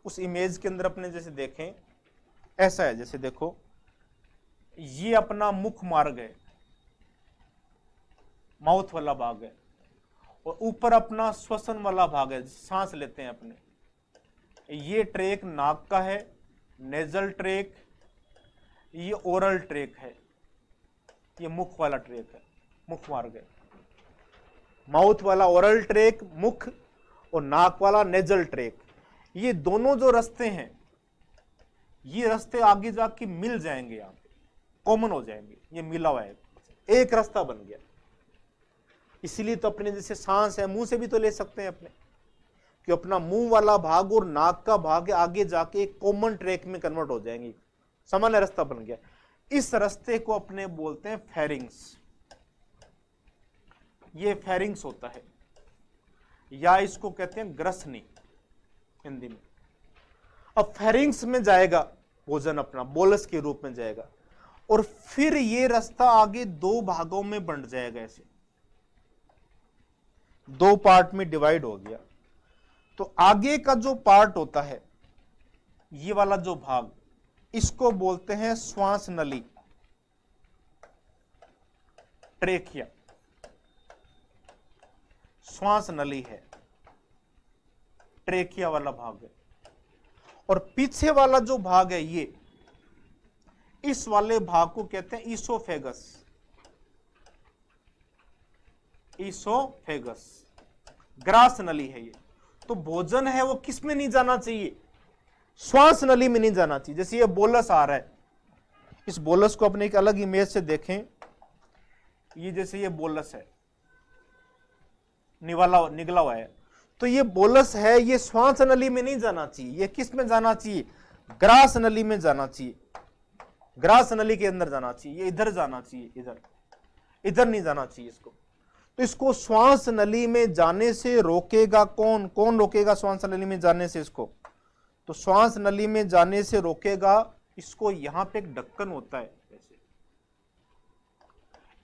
उस इमेज के अंदर अपने जैसे देखें, ऐसा है, जैसे देखो ये अपना मुख मार्ग है, माउथ वाला भाग है, और ऊपर अपना श्वसन वाला भाग है, सांस लेते हैं अपने। ये ट्रैक नाक का है, नेजल ट्रैक, ये ओरल ट्रैक है, ये मुख वाला ट्रैक है, मुख मार्ग है। माउथ वाला ओरल ट्रैक मुख, और नाक वाला नेजल ट्रैक। ये दोनों जो रास्ते हैं, ये रास्ते आगे जाके मिल जाएंगे, यहां पे कॉमन हो जाएंगे, ये मिला हुआ है, एक रास्ता बन गया। इसीलिए तो अपने जैसे सांस है, मुंह से भी तो ले सकते हैं अपने, कि अपना मुंह वाला भाग और नाक का भाग आगे जाके एक कॉमन ट्रैक में कन्वर्ट हो जाएंगे, सामान्य रास्ता बन गया। इस रास्ते को अपने बोलते हैं फेरिंग्स, ये फेरिंग्स होता है, या इसको कहते हैं ग्रसनी हिंदी में। अब फेरिंग्स में जाएगा भोजन अपना, बोलस के रूप में जाएगा, और फिर ये रास्ता आगे दो भागों में बंट जाएगा, ऐसे दो पार्ट में डिवाइड हो गया। तो आगे का जो पार्ट होता है, ये वाला जो भाग, इसको बोलते हैं श्वास नली, ट्रेकिया, श्वास नली है, ट्रेकिया वाला भाग है। और पीछे वाला जो भाग है, ये इस वाले भाग को कहते हैं ईसोफेगस, ईसोफेगस, ग्रास नली है ये। तो भोजन है वो किस में नहीं जाना चाहिए? श्वास नली में नहीं जाना चाहिए। जैसे ये बोलस आ रहा है, इस बोलस को अपने एक अलग इमेज से देखें, ये जैसे ये बोलस है, निगला हुआ है, तो ये बोलस है, ये श्वास नली में नहीं जाना चाहिए, ये किस में जाना चाहिए? ग्रास नली में जाना चाहिए, ग्रास नली के अंदर जाना चाहिए, ये इधर जाना चाहिए, इधर नहीं जाना चाहिए इसको। तो इसको श्वास नली में जाने से रोकेगा कौन? कौन रोकेगा श्वास नली में जाने से इसको? तो श्वास नली में जाने से रोकेगा इसको, यहां पे एक ढक्कन होता है, ऐसे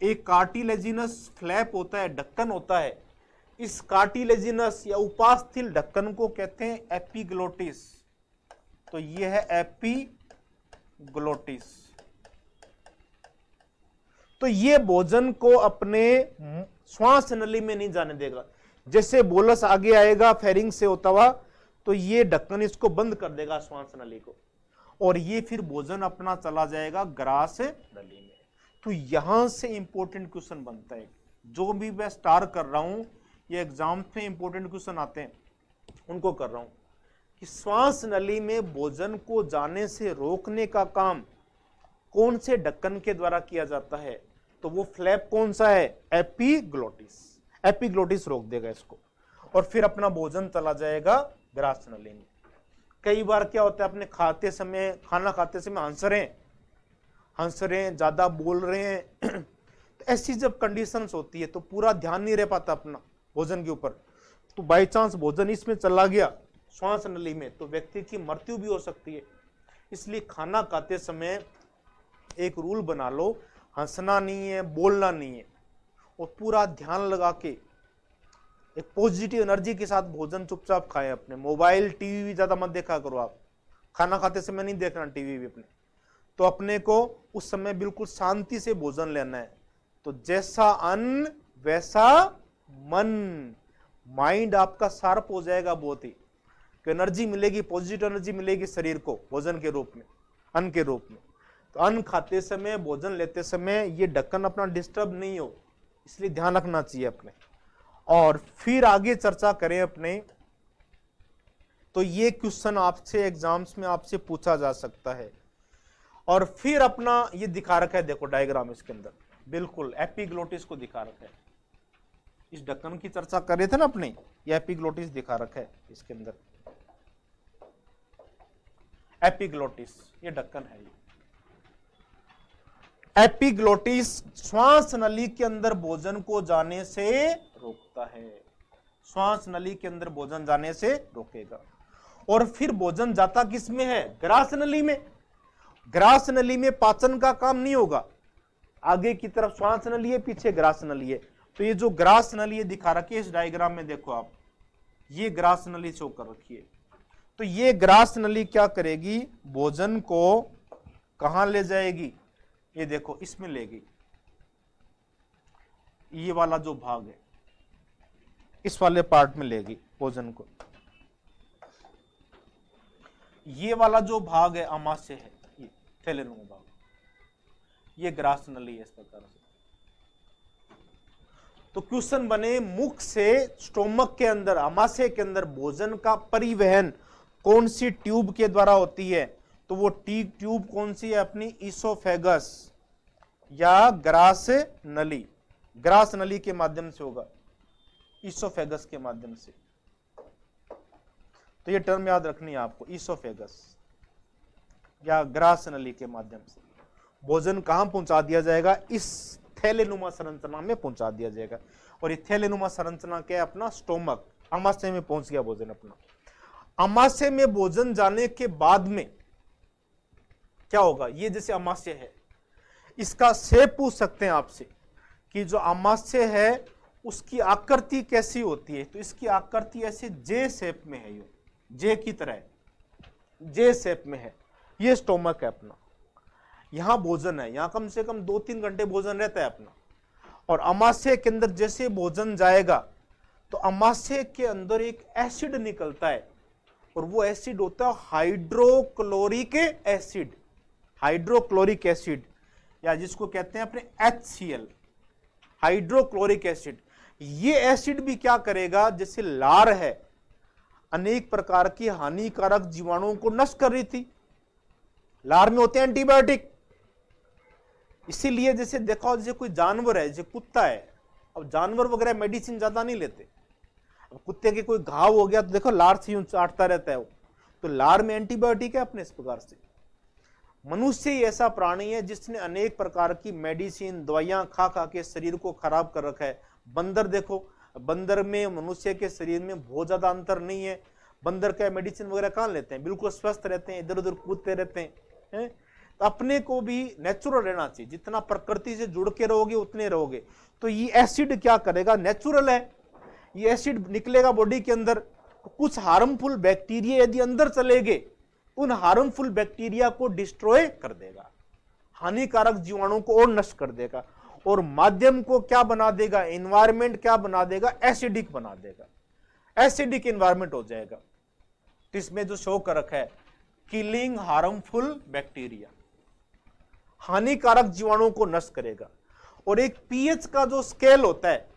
एक कार्टिलेजिनस फ्लैप होता है, ढक्कन होता है। इस कार्टिलेजिनस या उपास्थल ढक्कन को कहते हैं एपिग्लोटिस। तो ये है एपिग्लोटिस। तो ये भोजन को अपने श्वास नली में नहीं जाने देगा। जैसे बोलस आगे आएगा फेरिंग से होता हुआ, तो ये ढक्कन इसको बंद कर देगा श्वास नली को, और ये फिर भोजन अपना चला जाएगा ग्रास नली में। तो यहां से इंपॉर्टेंट क्वेश्चन बनता है, जो भी मैं स्टार कर रहा हूं, ये एग्जाम में इंपॉर्टेंट क्वेश्चन आते हैं उनको कर रहा हूं, कि श्वास नली में भोजन को जाने से रोकने का काम कौन से ढक्कन के द्वारा किया जाता है? तो वो फ्लैप कौन सा है? एपिग्लोटिस। एपिग्लोटिस रोक देगा इसको और फिर अपना भोजन चला जाएगा ग्रास नली में। कई बार क्या होता है, अपने खाना खाते समय हंस रहे हैं, ज्यादा बोल रहे हैं तो ऐसी जब कंडीशंस होती है तो पूरा ध्यान नहीं रह पाता अपना भोजन के ऊपर, तो बाई चांस भोजन इसमें चला गया श्वास नली में तो व्यक्ति की मृत्यु भी हो सकती है। इसलिए खाना खाते समय एक रूल बना लो, हंसना नहीं है, बोलना नहीं है, और पूरा ध्यान लगा के एक पॉजिटिव एनर्जी के साथ भोजन चुपचाप खाएं। अपने मोबाइल टीवी भी ज्यादा मत देखा करो, आप खाना खाते समय नहीं देखना टीवी भी अपने, तो अपने को उस समय बिल्कुल शांति से भोजन लेना है। तो जैसा अन्न वैसा मन, माइंड आपका शार्प हो जाएगा बहुत ही, एनर्जी मिलेगी, पॉजिटिव एनर्जी मिलेगी शरीर को भोजन के रूप में, अन्न के रूप में। तो अन्न खाते समय, भोजन लेते समय ये ढक्कन अपना डिस्टर्ब नहीं हो, इसलिए ध्यान रखना चाहिए अपने। और फिर आगे चर्चा करें अपने, तो ये क्वेश्चन आपसे एग्जाम्स में आपसे पूछा जा सकता है। और फिर अपना ये दिखा रखा है, देखो डायग्राम इसके अंदर बिल्कुल एपिग्लोटिस को दिखा रखा है। इस ढक्कन की चर्चा कर रहे थे ना अपने, ये एपिग्लोटिस दिखा रखा है इसके अंदर। एपिग्लोटिस ये ढक्कन है। एपिग्लोटिस श्वास नली के अंदर भोजन को जाने से रोकता है, श्वास नली के अंदर भोजन जाने से रोकेगा। और फिर भोजन जाता किस में है? ग्रास नली में। ग्रास नली में पाचन का काम नहीं होगा, आगे की तरफ श्वास नली है, पीछे ग्रास नली है। तो ये जो ग्रास नली दिखा रखी है इस डायग्राम में, देखो आप, ये ग्रास नली शो कर रखी है। तो ये ग्रास नली क्या करेगी? भोजन को कहां ले जाएगी? ये देखो इसमें लेगी, ये वाला जो भाग है इस वाले पार्ट में लेगी भोजन को। ये वाला जो भाग है आमाशय है, ये थैलेनुमा भाग, ये ग्रास नली है इस प्रकार से। तो क्वेश्चन बने, मुख से स्टोमक के अंदर, आमाशय के अंदर भोजन का परिवहन कौन सी ट्यूब के द्वारा होती है? तो वो ट्यूब कौन सी है? अपनी ईसोफेगस या ग्रास नली। ग्रास नली के माध्यम से होगा, ईसोफेगस के माध्यम से। तो ये टर्म याद रखनी है आपको, ईसोफेगस या ग्रास नली के माध्यम से भोजन कहां पहुंचा दिया जाएगा? इस थैलेनुमा संरचना में पहुंचा दिया जाएगा। और ये थैलेनुमा संरचना क्या है? अपना स्टोमक, आमाशय में पहुंच गया भोजन अपना। आमाशय में भोजन जाने के बाद में क्या होगा? ये जैसे आमाशय है, इसका शेप पूछ सकते हैं आपसे कि जो आमाशय है उसकी आकृति कैसी होती है? तो इसकी आकृति ऐसे जे शेप में है, ये जे की तरह जे शेप में है। ये स्टोमक है अपना, यहां भोजन है, यहां कम से कम 2-3 घंटे भोजन रहता है अपना। और आमाशय के अंदर जैसे भोजन जाएगा तो आमाशय के अंदर एक एसिड निकलता है, और वो एसिड होता है हाइड्रोक्लोरिक एसिड। हाइड्रोक्लोरिक एसिड या जिसको कहते हैं अपने HCl, हाइड्रोक्लोरिक एसिड। ये एसिड भी क्या करेगा? जैसे लार है, अनेक प्रकार की हानिकारक जीवाणुओं को नष्ट कर रही थी। लार में होते हैं एंटीबायोटिक, इसीलिए जैसे देखो, जैसे कोई जानवर है, जैसे कुत्ता है, अब जानवर वगैरह मेडिसिन ज्यादा नहीं लेते। अब कुत्ते के कोई घाव हो गया तो देखो लार से यूं चाटता रहता है वो, तो लार में एंटीबायोटिक है अपने। इस प्रकार से मनुष्य ही ऐसा प्राणी है जिसने अनेक प्रकार की मेडिसिन, दवाइयां खा खा के शरीर को खराब कर रखा है। बंदर देखो, बंदर में मनुष्य के शरीर में बहुत ज्यादा अंतर नहीं है। बंदर का मेडिसिन वगैरह कहां लेते हैं? बिल्कुल स्वस्थ रहते हैं, इधर उधर कूदते रहते हैं। तो अपने को भी नेचुरल रहना चाहिए, जितना प्रकृति से जुड़ के रहोगे उतने रहोगे। तो ये एसिड क्या करेगा? नेचुरल है, ये एसिड निकलेगा बॉडी के अंदर। कुछ हार्मफुल बैक्टीरिया यदि अंदर चले गए, उन हार्मफुल बैक्टीरिया को डिस्ट्रॉय कर देगा, हानिकारक जीवाणुओं को और नष्ट कर देगा, और माध्यम को क्या बना देगा? एनवायरमेंट क्या बना देगा? एसिडिक बना देगा, एसिडिक एनवायरमेंट हो जाएगा। तो इसमें जो शो कर रखा है, किलिंग हार्मफुल बैक्टीरिया, हानिकारक जीवाणुओं को नष्ट करेगा। और एक पीएच का जो स्केल होता है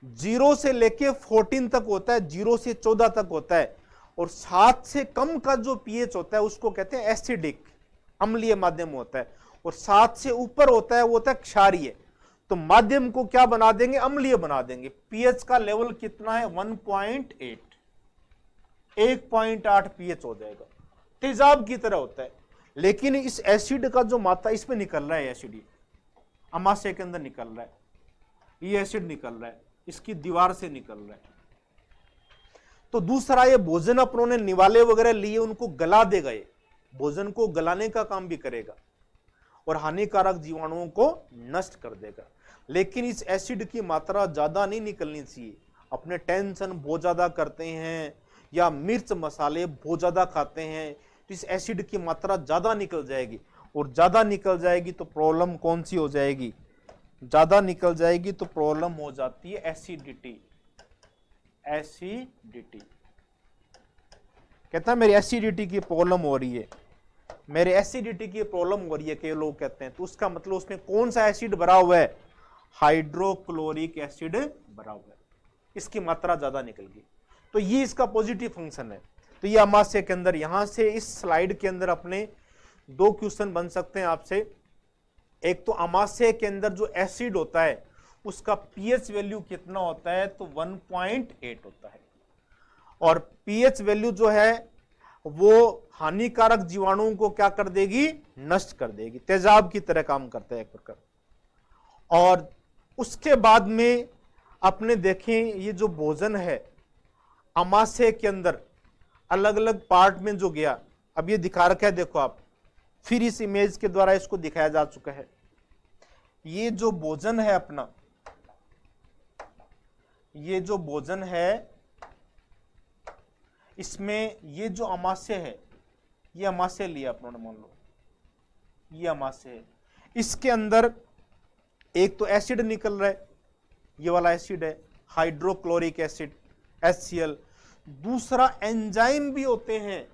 0 से लेके 14 तक होता है, 0 से 14 तक होता है, और 7 से कम का जो पीएच होता है उसको कहते हैं एसिडिक, अम्लीय माध्यम होता है, और 7 से ऊपर होता है वो होता है क्षारीय। तो माध्यम को क्या बना देंगे, अम्लीय बना देंगे। पीएच का लेवल कितना है 1.8, 1.8 पीएच हो जाएगा, तेजाब की तरह होता है। लेकिन इस एसिड का जो मात्रा इसमें निकल रहा है, एसिड अमाशय के अंदर निकल रहा है, ये एसिड निकल रहा है, इसकी दीवार से निकल रहा है। तो दूसरा, ये भोजन अपनों ने निवाले वगैरह लिए, उनको गला देगा, ये भोजन को गलाने का काम भी करेगा और हानिकारक जीवाणुओं को नष्ट कर देगा। लेकिन इस एसिड की मात्रा ज्यादा नहीं निकलनी चाहिए। अपने टेंशन बहुत ज्यादा करते हैं या मिर्च मसाले बहुत ज्यादा खाते हैं तो इस एसिड की मात्रा ज्यादा निकल जाएगी, और ज्यादा निकल जाएगी तो प्रॉब्लम कौन सी हो जाएगी, ज्यादा निकल जाएगी तो प्रॉब्लम हो जाती है एसिडिटी। एसिडिटी कहता है मेरी एसिडिटी की प्रॉब्लम हो रही है, मेरे एसिडिटी की प्रॉब्लम हो रही है, कई लोग कहते हैं। तो उसका मतलब उसमें कौन सा एसिड भरा हुआ है, हाइड्रोक्लोरिक एसिड भरा हुआ है, इसकी मात्रा ज्यादा निकल गई। तो ये इसका पॉजिटिव फंक्शन है। तो ये अमाशय के अंदर, यहां से इस स्लाइड के अंदर अपने दो क्वेश्चन बन सकते हैं आपसे। एक तो अमाशय के अंदर जो एसिड होता है उसका पीएच वैल्यू कितना होता है, तो 1.8 होता है, और पीएच वैल्यू जो है वो हानिकारक जीवाणुओं को क्या कर देगी, नष्ट कर देगी, तेजाब की तरह काम करता है एक प्रकार। और उसके बाद में अपने देखें ये जो भोजन है अमाशय के अंदर अलग अलग पार्ट में जो गया, अब ये दिखा रखा है, देखो आप, फिर इस इमेज के द्वारा इसको दिखाया जा चुका है। ये जो भोजन है अपना, ये जो भोजन है इसमें ये जो अमाशय है, ये अमाशय लिया अपनों ने, मान लो ये अमाशय है, इसके अंदर एक तो एसिड निकल रहा है, ये वाला एसिड है हाइड्रोक्लोरिक एसिड HCl। दूसरा एंजाइम भी होते हैं,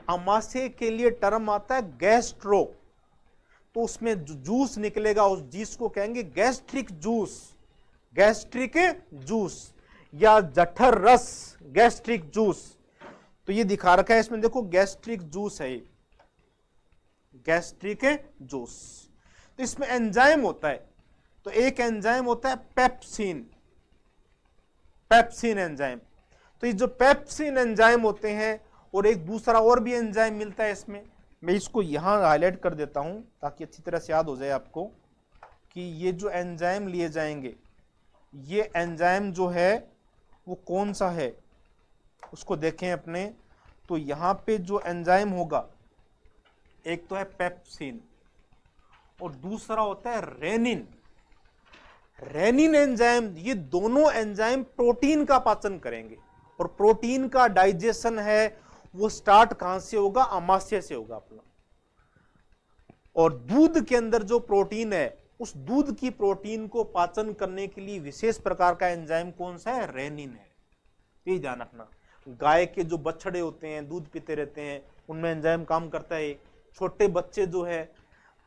अमाशय के लिए टर्म आता है गैस्ट्रो, तो उसमें जूस निकलेगा, उस जूस को कहेंगे गैस्ट्रिक जूस, गैस्ट्रिक जूस या जठर रस, गैस्ट्रिक जूस। तो ये दिखा रखा है इसमें, देखो गैस्ट्रिक जूस है, गैस्ट्रिक जूस। तो इसमें एंजाइम होता है, तो एक एंजाइम होता है पेप्सिन, पेप्सिन एंजाइम। तो ये जो पेप्सिन एंजाइम होते हैं, और एक दूसरा और भी एंजाइम मिलता है इसमें, मैं इसको यहां हाईलाइट कर देता हूं ताकि अच्छी तरह से याद हो जाए आपको कि ये जो एंजाइम लिए जाएंगे, ये एंजाइम जो है वो कौन सा है उसको देखें अपने। तो यहां पे जो एंजाइम होगा, एक तो है पेप्सिन और दूसरा होता है रेनिन। रेनिन एंजाइम, ये दोनों एंजाइम प्रोटीन का पाचन करेंगे, और प्रोटीन का डाइजेशन है वो स्टार्ट कहां से होगा, अमाशय से होगा अपना। और दूध के अंदर जो प्रोटीन है, उस दूध की प्रोटीन को पाचन करने के लिए विशेष प्रकार का एंजाइम कौन सा है, रेनिन है। ये ध्यान रखना। गाय के जो बछड़े होते हैं, दूध पीते रहते हैं, उनमें एंजाइम काम करता है। छोटे बच्चे जो है,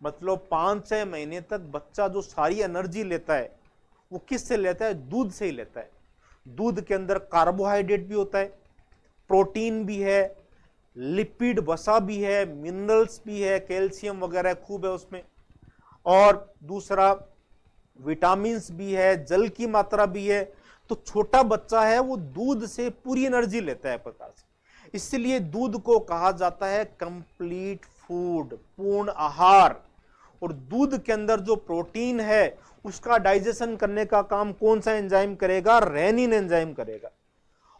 मतलब 5-6 महीने तक बच्चा जो सारी एनर्जी लेता है वो किस से लेता है, दूध से ही लेता है। दूध के अंदर कार्बोहाइड्रेट भी होता है, प्रोटीन भी है, लिपिड वसा भी है, मिनरल्स भी है, कैल्शियम वगैरह खूब है उसमें, और दूसरा विटामिन्स भी है, जल की मात्रा भी है। तो छोटा बच्चा है वो दूध से पूरी एनर्जी लेता है प्रकार से, इसलिए दूध को कहा जाता है कंप्लीट फूड, पूर्ण आहार। और दूध के अंदर जो प्रोटीन है उसका डाइजेशन करने का काम कौन सा एंजाइम करेगा, रेनिन एंजाइम करेगा।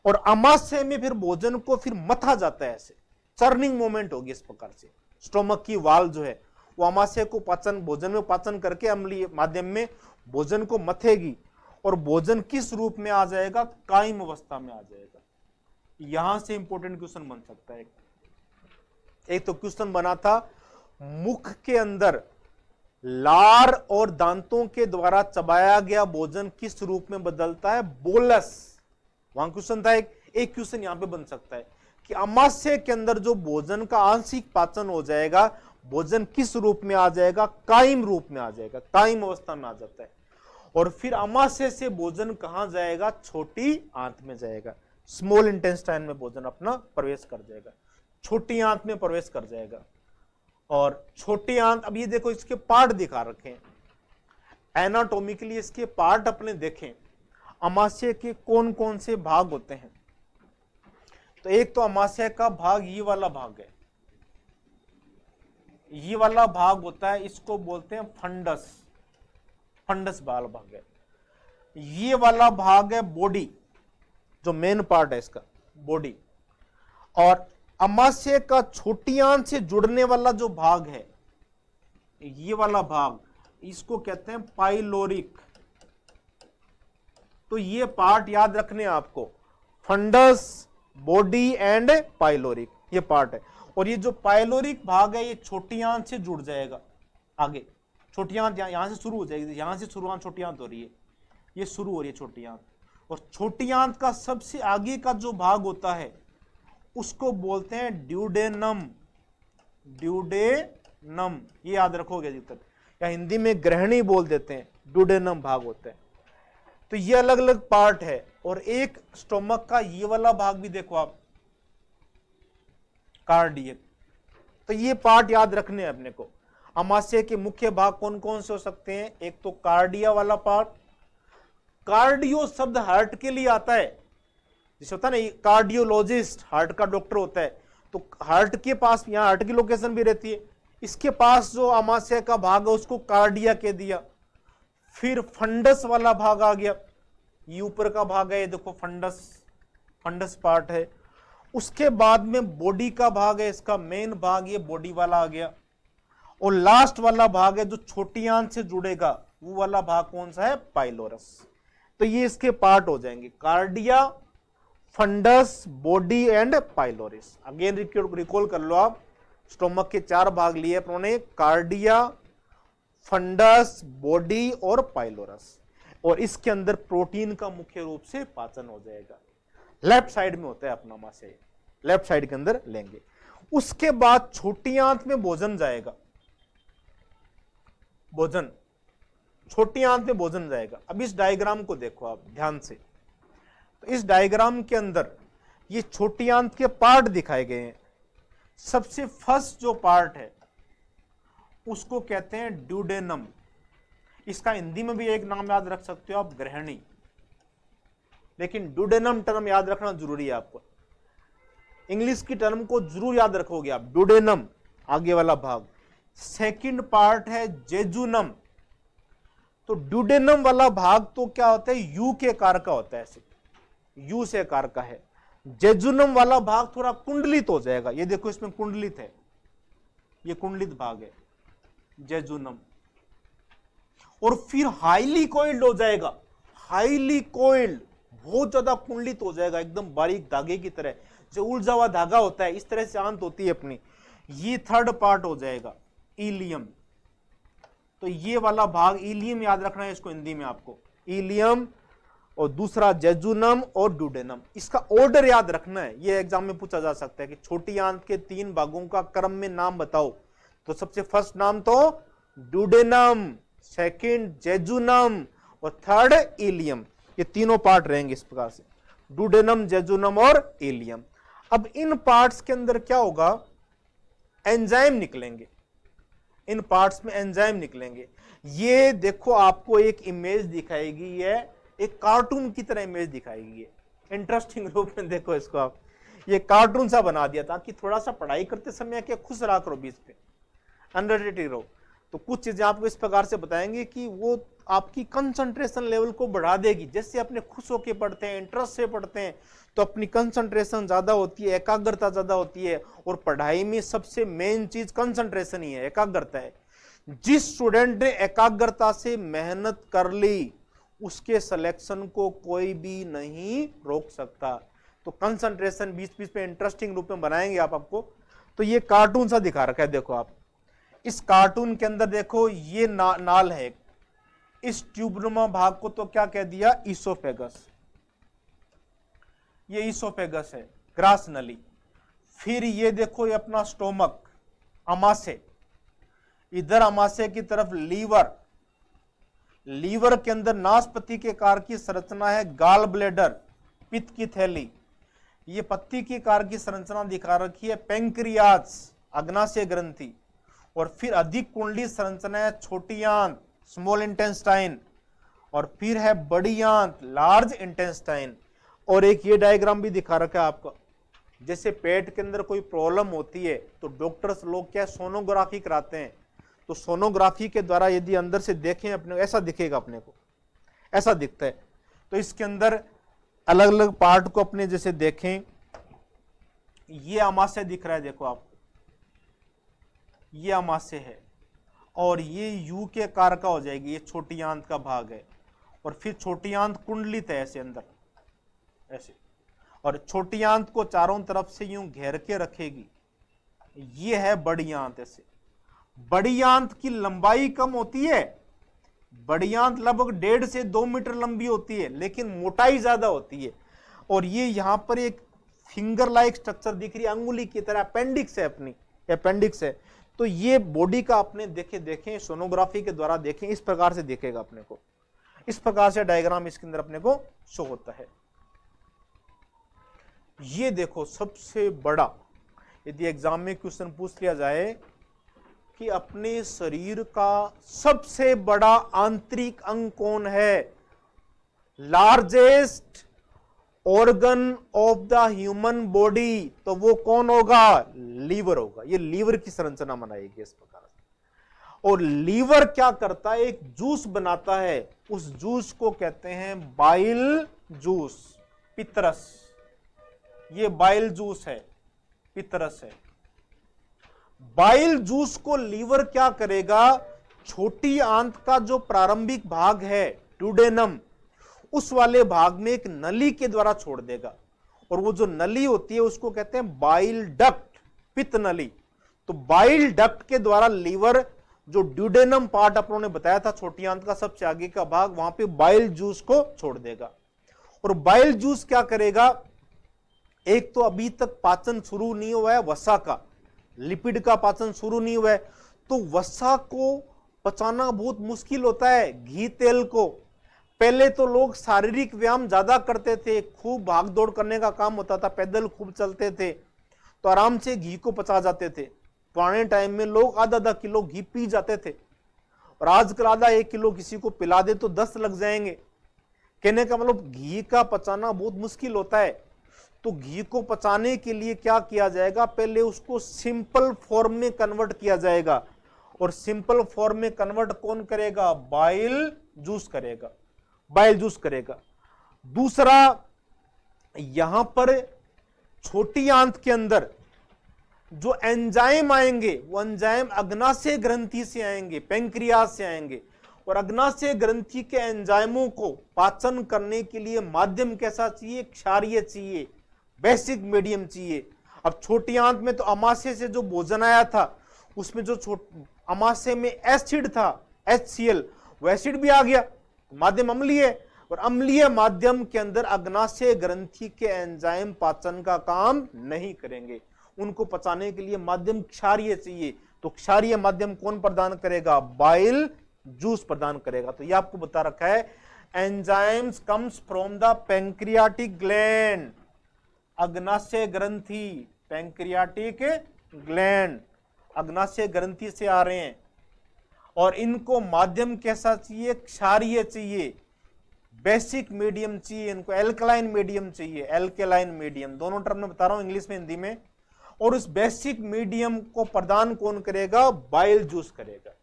और अमाशय में फिर भोजन को फिर मथा जाता है, ऐसे चर्निंग मोमेंट होगी इस प्रकार से। स्टोमक की वाल जो है वो अमाशय को पाचन, भोजन में पाचन करके अम्लीय माध्यम में भोजन को मथेगी, और भोजन किस रूप में आ जाएगा, कायम अवस्था में आ जाएगा। यहां से इंपॉर्टेंट क्वेश्चन बन सकता है। एक तो क्वेश्चन बना था मुख के अंदर लार और दांतों के द्वारा चबाया गया भोजन किस रूप में बदलता है, बोलस। वहां क्वेश्चन था एक क्वेश्चन यहां पे बन सकता है कि अमाशय के अंदर जो भोजन का आंशिक पाचन हो जाएगा, भोजन किस रूप में आ जाएगा, कायम रूप में आ जाएगा, कायम अवस्था में आ जाता है। और फिर अमाशय से भोजन कहां जाएगा, छोटी आंत में जाएगा, स्मॉल इंटेस्टाइन में भोजन अपना प्रवेश कर जाएगा, छोटी आंत में प्रवेश कर जाएगा। और छोटी आंत, अब ये देखो इसके पार्ट दिखा रखे हैं, एनाटॉमिकली इसके पार्ट अपने देखें, अमाशय के कौन कौन से भाग होते हैं। तो एक तो अमाशय का भाग ये वाला भाग है, ये वाला भाग होता है, इसको बोलते हैं फंडस, फंडस वाला भाग है। ये वाला भाग है बॉडी, जो मेन पार्ट है इसका बॉडी। और अमाशय का छोटी आंत से जुड़ने वाला जो भाग है, ये वाला भाग, इसको कहते हैं पाइलोरिक। तो ये पार्ट याद रखने आपको, फंडस, बॉडी एंड पाइलोरिक, ये पार्ट है। और ये जो पाइलोरिक भाग है ये छोटी आंत से जुड़ जाएगा आगे। छोटी आंत यहां से शुरू हो जाएगी, यहां से शुरुआत छोटी आंत हो रही है, ये शुरू हो रही है छोटी आंत। और छोटी आंत का सबसे आगे का जो भाग होता है उसको बोलते हैं ड्यूडेनम, ड्यूडेनम, ये याद रखोगे अधिकतर, या हिंदी में ग्रहणी बोल देते हैं, ड्यूडेनम भाग होता है। तो ये अलग अलग पार्ट है। और एक स्टोमक का ये वाला भाग भी देखो आप, कार्डियक। तो ये पार्ट याद रखने हैं अपने को। अमाशय के मुख्य भाग कौन कौन से हो सकते हैं, एक तो कार्डिया वाला पार्ट। कार्डियो शब्द हार्ट के लिए आता है, जैसे होता है ना कार्डियोलॉजिस्ट, हार्ट का डॉक्टर होता है, तो हार्ट के पास, यहाँ हार्ट की लोकेशन भी रहती है, इसके पास जो अमाशय का भाग है उसको कार्डिया कह दिया। फिर फंडस वाला भाग आ गया, ये ऊपर का भाग है, ये देखो फंडस, फंडस पार्ट है। उसके बाद में बॉडी का भाग है, इसका मेन भाग ये बॉडी वाला आ गया। और लास्ट वाला भाग है जो छोटी आंत से जुड़ेगा, वो वाला भाग कौन सा है, पाइलोरस। तो ये इसके पार्ट हो जाएंगे, cardia, fundus, body and pylorus. Again recall कर लो आप, स्टोमक के 4 भाग लिए उन्होंने, कार्डिया, फंडस, बॉडी और पाइलोरस। और इसके अंदर प्रोटीन का मुख्य रूप से पाचन हो जाएगा। लेफ्ट साइड में होता है अपना अमाशय, लेफ्ट साइड के अंदर लेंगे। उसके बाद छोटी आंत में भोजन जाएगा, भोजन, छोटी आंत में भोजन जाएगा। अब इस डायग्राम को देखो आप ध्यान से। तो इस डायग्राम के अंदर ये छोटी आंत के पार्ट दिखाए गए हैं। सबसे फर्स्ट जो पार्ट है उसको कहते हैं ड्यूडेनम। इसका हिंदी में भी एक नाम याद रख सकते हो आप, ग्रहणी। लेकिन ड्यूडेनम टर्म याद रखना जरूरी है आपको, इंग्लिश की टर्म को जरूर याद रखोगे आप, ड्यूडेनम आगे वाला भाग। सेकंड पार्ट है जेजुनम। तो ड्यूडेनम वाला भाग तो क्या होता है, यू के आकार का होता है, ऐसे यू से आकार का है। जेजुनम वाला भाग थोड़ा कुंडलित हो जाएगा, ये देखो इसमें कुंडलित है, ये कुंडलित भाग है जेजुनम। और फिर हाईली कोइल्ड हो जाएगा, हाईली कोइल्ड, बहुत ज्यादा कुंडलित हो जाएगा, एकदम बारीक धागे की तरह, जो उलझा हुआ धागा होता है इस तरह से आंत होती है अपनी। ये थर्ड पार्ट हो जाएगा इलियम। तो ये वाला भाग इलियम याद रखना है इसको हिंदी में आपको, इलियम। और दूसरा जेजुनम और ड्यूडेनम, इसका ऑर्डर याद रखना है, ये एग्जाम में पूछा जा सकता है कि छोटी आंत के 3 भागों का क्रम में नाम बताओ। तो सबसे फर्स्ट नाम तो ड्यूडेनम, सेकंड जेजुनम और थर्ड इलियम। ये तीनों पार्ट रहेंगे इस प्रकार से, ड्यूडेनम, जेजुनम और इलियम। अब इन पार्ट्स के अंदर क्या होगा, एंजाइम निकलेंगे, इन पार्ट्स में एंजाइम निकलेंगे। ये देखो आपको एक इमेज दिखाएगी, ये एक कार्टून की तरह इमेज दिखाएगी, इंटरेस्टिंग रूप में देखो इसको आप, ये कार्टून सा बना दिया ताकि थोड़ा सा पढ़ाई करते समय क्या खुश रहा करो, बीच पे अनरिलेटेड रहो। तो कुछ चीजें आपको इस प्रकार से बताएंगे कि वो आपकी कंसंट्रेशन लेवल को बढ़ा देगी। जैसे अपने खुश होकर पढ़ते हैं, इंटरेस्ट से पढ़ते हैं, तो अपनी कंसंट्रेशन ज्यादा होती है, एकाग्रता ज्यादा होती है। और पढ़ाई में सबसे मेन चीज कंसंट्रेशन ही है, एकाग्रता है। जिस स्टूडेंट ने एकाग्रता से मेहनत कर ली उसके सिलेक्शन को कोई भी नहीं रोक सकता। तो कंसंट्रेशन बीच बीच में इंटरेस्टिंग रूप में बनाएंगे आपको। तो ये कार्टून सा दिखा रखा है, देखो आप इस कार्टून के अंदर देखो, ये नाल है, इस ट्यूबनुमा भाग को तो क्या कह दिया, ईसोफेगस। ये ईसोफेगस है, ग्रास नली। फिर ये देखो ये अपना स्टोमक, अमाशय। इधर अमाशय की तरफ लीवर, लीवर के अंदर नाशपति के कार की संरचना है, गाल ब्लेडर, पित्त की थैली। ये पत्ती की कार की संरचना दिखा रखी है, पेंक्रियाज, अग्नाशय ग्रंथि। और फिर अधिक कुंडली संरचना है, छोटी आंत, स्मॉल इंटेस्टाइन, और फिर है बड़ी आंत लार्ज इंटेस्टाइन। और एक ये डायग्राम भी दिखा रखा है आपका, जैसे पेट के अंदर कोई प्रॉब्लम होती है तो डॉक्टर्स लोग क्या सोनोग्राफी कराते हैं, तो सोनोग्राफी के द्वारा यदि अंदर से देखें अपने ऐसा दिखेगा, अपने को ऐसा दिखता है। तो इसके अंदर अलग अलग पार्ट को अपने जैसे देखें, ये अमाशय दिख रहा है, देखो आप, ये अमाशय है और ये यू के आकार का हो जाएगी, ये छोटी आंत का भाग है। और फिर छोटी आंत कुंडलित है ऐसे अंदर ऐसे, और छोटी आंत को चारों तरफ से यूं घेर के रखेगी, ये है बड़ी आंत ऐसे। बड़ी आंत की लंबाई कम होती है, बड़ी आंत लगभग 1.5 से 2 मीटर लंबी होती है, लेकिन मोटाई ज्यादा होती है। और ये यहां पर एक फिंगर लाइक स्ट्रक्चर दिख रही है, अंगुली की तरह, अपेंडिक्स है, अपनी अपेंडिक्स है। तो ये बॉडी का अपने देखें सोनोग्राफी के द्वारा देखें, इस प्रकार से दिखेगा अपने को, इस प्रकार से डायग्राम इसके अंदर अपने को शो होता है। ये देखो सबसे बड़ा, यदि एग्जाम में क्वेश्चन पूछ लिया जाए कि अपने शरीर का सबसे बड़ा आंतरिक अंग कौन है, largest organ of the human body, तो वो कौन होगा, लीवर होगा। ये लीवर की संरचना बनाएगी इस प्रकार से। और लीवर क्या करता है, एक जूस बनाता है, उस जूस को कहते हैं बाइल जूस, पितरस। ये बाइल जूस है, पितरस है। बाइल जूस को लीवर क्या करेगा, छोटी आंत का जो प्रारंभिक भाग है ड्यूडेनम, उस वाले भाग में एक नली के द्वारा छोड़ देगा। और वो जो नली होती है उसको कहते हैं बाइल डक्ट, पित्त नली। तो बाइल डक्ट के द्वारा लीवर, जो ड्यूडेनम पार्ट अपनों ने बताया था, छोटी आंत का सबसे आगे का भाग, वहां पे बाइल जूस को छोड़ देगा। और बाइल जूस क्या करेगा, एक तो अभी तक पाचन शुरू नहीं हुआ है वसा का, लिपिड का पाचन शुरू नहीं हुआ है, तो वसा को पचाना बहुत मुश्किल होता है, घी तेल को। पहले तो लोग शारीरिक व्यायाम ज्यादा करते थे, खूब भाग दौड़ करने का काम होता था, पैदल खूब चलते थे, तो आराम से घी को पचा जाते थे। पुराने टाइम में लोग आधा किलो घी पी जाते थे, और आजकल आधा 1 किलो किसी को पिला दे तो 10 लग जाएंगे। कहने का मतलब घी का पचाना बहुत मुश्किल होता है। तो घी को पचाने के लिए क्या किया जाएगा, पहले उसको सिंपल फॉर्म में कन्वर्ट किया जाएगा। और सिंपल फॉर्म में कन्वर्ट कौन करेगा, बाइल जूस करेगा, बाइल जूस करेगा। दूसरा, यहां पर छोटी आंत के अंदर जो एंजाइम आएंगे, वो एंजाइम अग्नाशय ग्रंथि से आएंगे, पेंक्रियास से आएंगे। और अग्नाशय ग्रंथि के एंजाइमों को पाचन करने के लिए माध्यम कैसा चाहिए, क्षारीय चाहिए, बेसिक मीडियम चाहिए। अब छोटी आंत में तो अमाशय से जो भोजन आया था, उसमें जो अमाशय में एसिड था HCl, वो एसिड भी आ गया, माध्यम अम्लीय है। और अम्लीय माध्यम के अंदर अग्नाशय ग्रंथि के एंजाइम पाचन का काम नहीं करेंगे, उनको पचाने के लिए माध्यम क्षारीय चाहिए। तो क्षारीय माध्यम कौन प्रदान करेगा, बाइल जूस प्रदान करेगा। तो ये आपको बता रखा है, enzymes comes from the pancreatic gland, अग्नाशय ग्रंथि, पैंक्रियाटिक ग्लैंड अग्नाशय ग्रंथि से आ रहे हैं। और इनको माध्यम कैसा चाहिए, क्षारीय चाहिए, बेसिक मीडियम चाहिए, इनको एल्कलाइन मीडियम चाहिए, एल्कलाइन मीडियम, दोनों टर्म में बता रहा हूं इंग्लिश में हिंदी में। और उस बेसिक मीडियम को प्रदान कौन करेगा, बाइल जूस करेगा।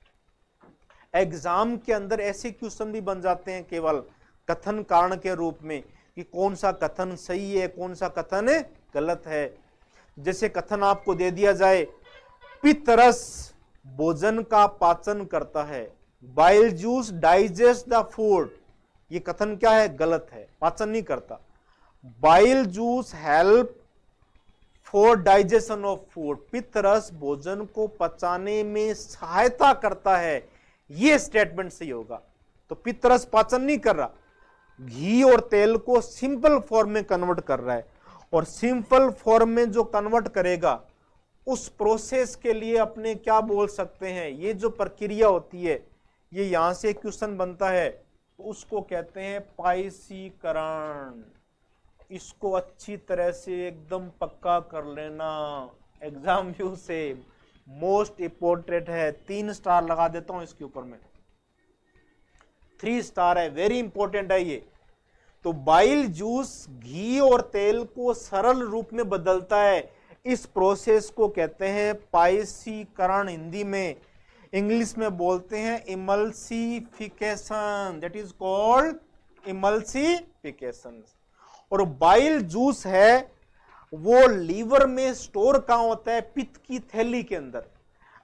एग्जाम के अंदर ऐसे क्वेश्चन भी बन जाते हैं केवल कथन कारण के रूप में, कि कौन सा कथन सही है, कौन सा कथन गलत है। जैसे कथन आपको दे दिया जाए, पित्तरस भोजन का पाचन करता है, bile juice digest the food, ये कथन क्या है, गलत है, पाचन नहीं करता। Bile juice help for digestion of food, पित्तरस भोजन को पचाने में सहायता करता है, ये स्टेटमेंट सही होगा। तो पित्तरस पाचन नहीं कर रहा, घी और तेल को सिंपल फॉर्म में कन्वर्ट कर रहा है। और सिंपल फॉर्म में जो कन्वर्ट करेगा, उस प्रोसेस के लिए अपने क्या बोल सकते हैं, ये जो प्रक्रिया होती है, ये यहां से क्वेश्चन बनता है, तो उसको कहते हैं पाइसीकरण। इसको अच्छी तरह से एकदम पक्का कर लेना, एग्जाम व्यू से मोस्ट इंपोर्टेंट है, 3 स्टार लगा देता हूं इसके ऊपर में। 3 स्टार है, वेरी इंपॉर्टेंट है ये। तो बाइल जूस घी और तेल को सरल रूप में बदलता है, इस प्रोसेस को कहते हैं पाइसीकरण, हिंदी में, इंग्लिश में बोलते हैं emulsification, that is called emulsification. और बाइल जूस है वो लीवर में स्टोर कहां होता है, पित्त की थैली के अंदर।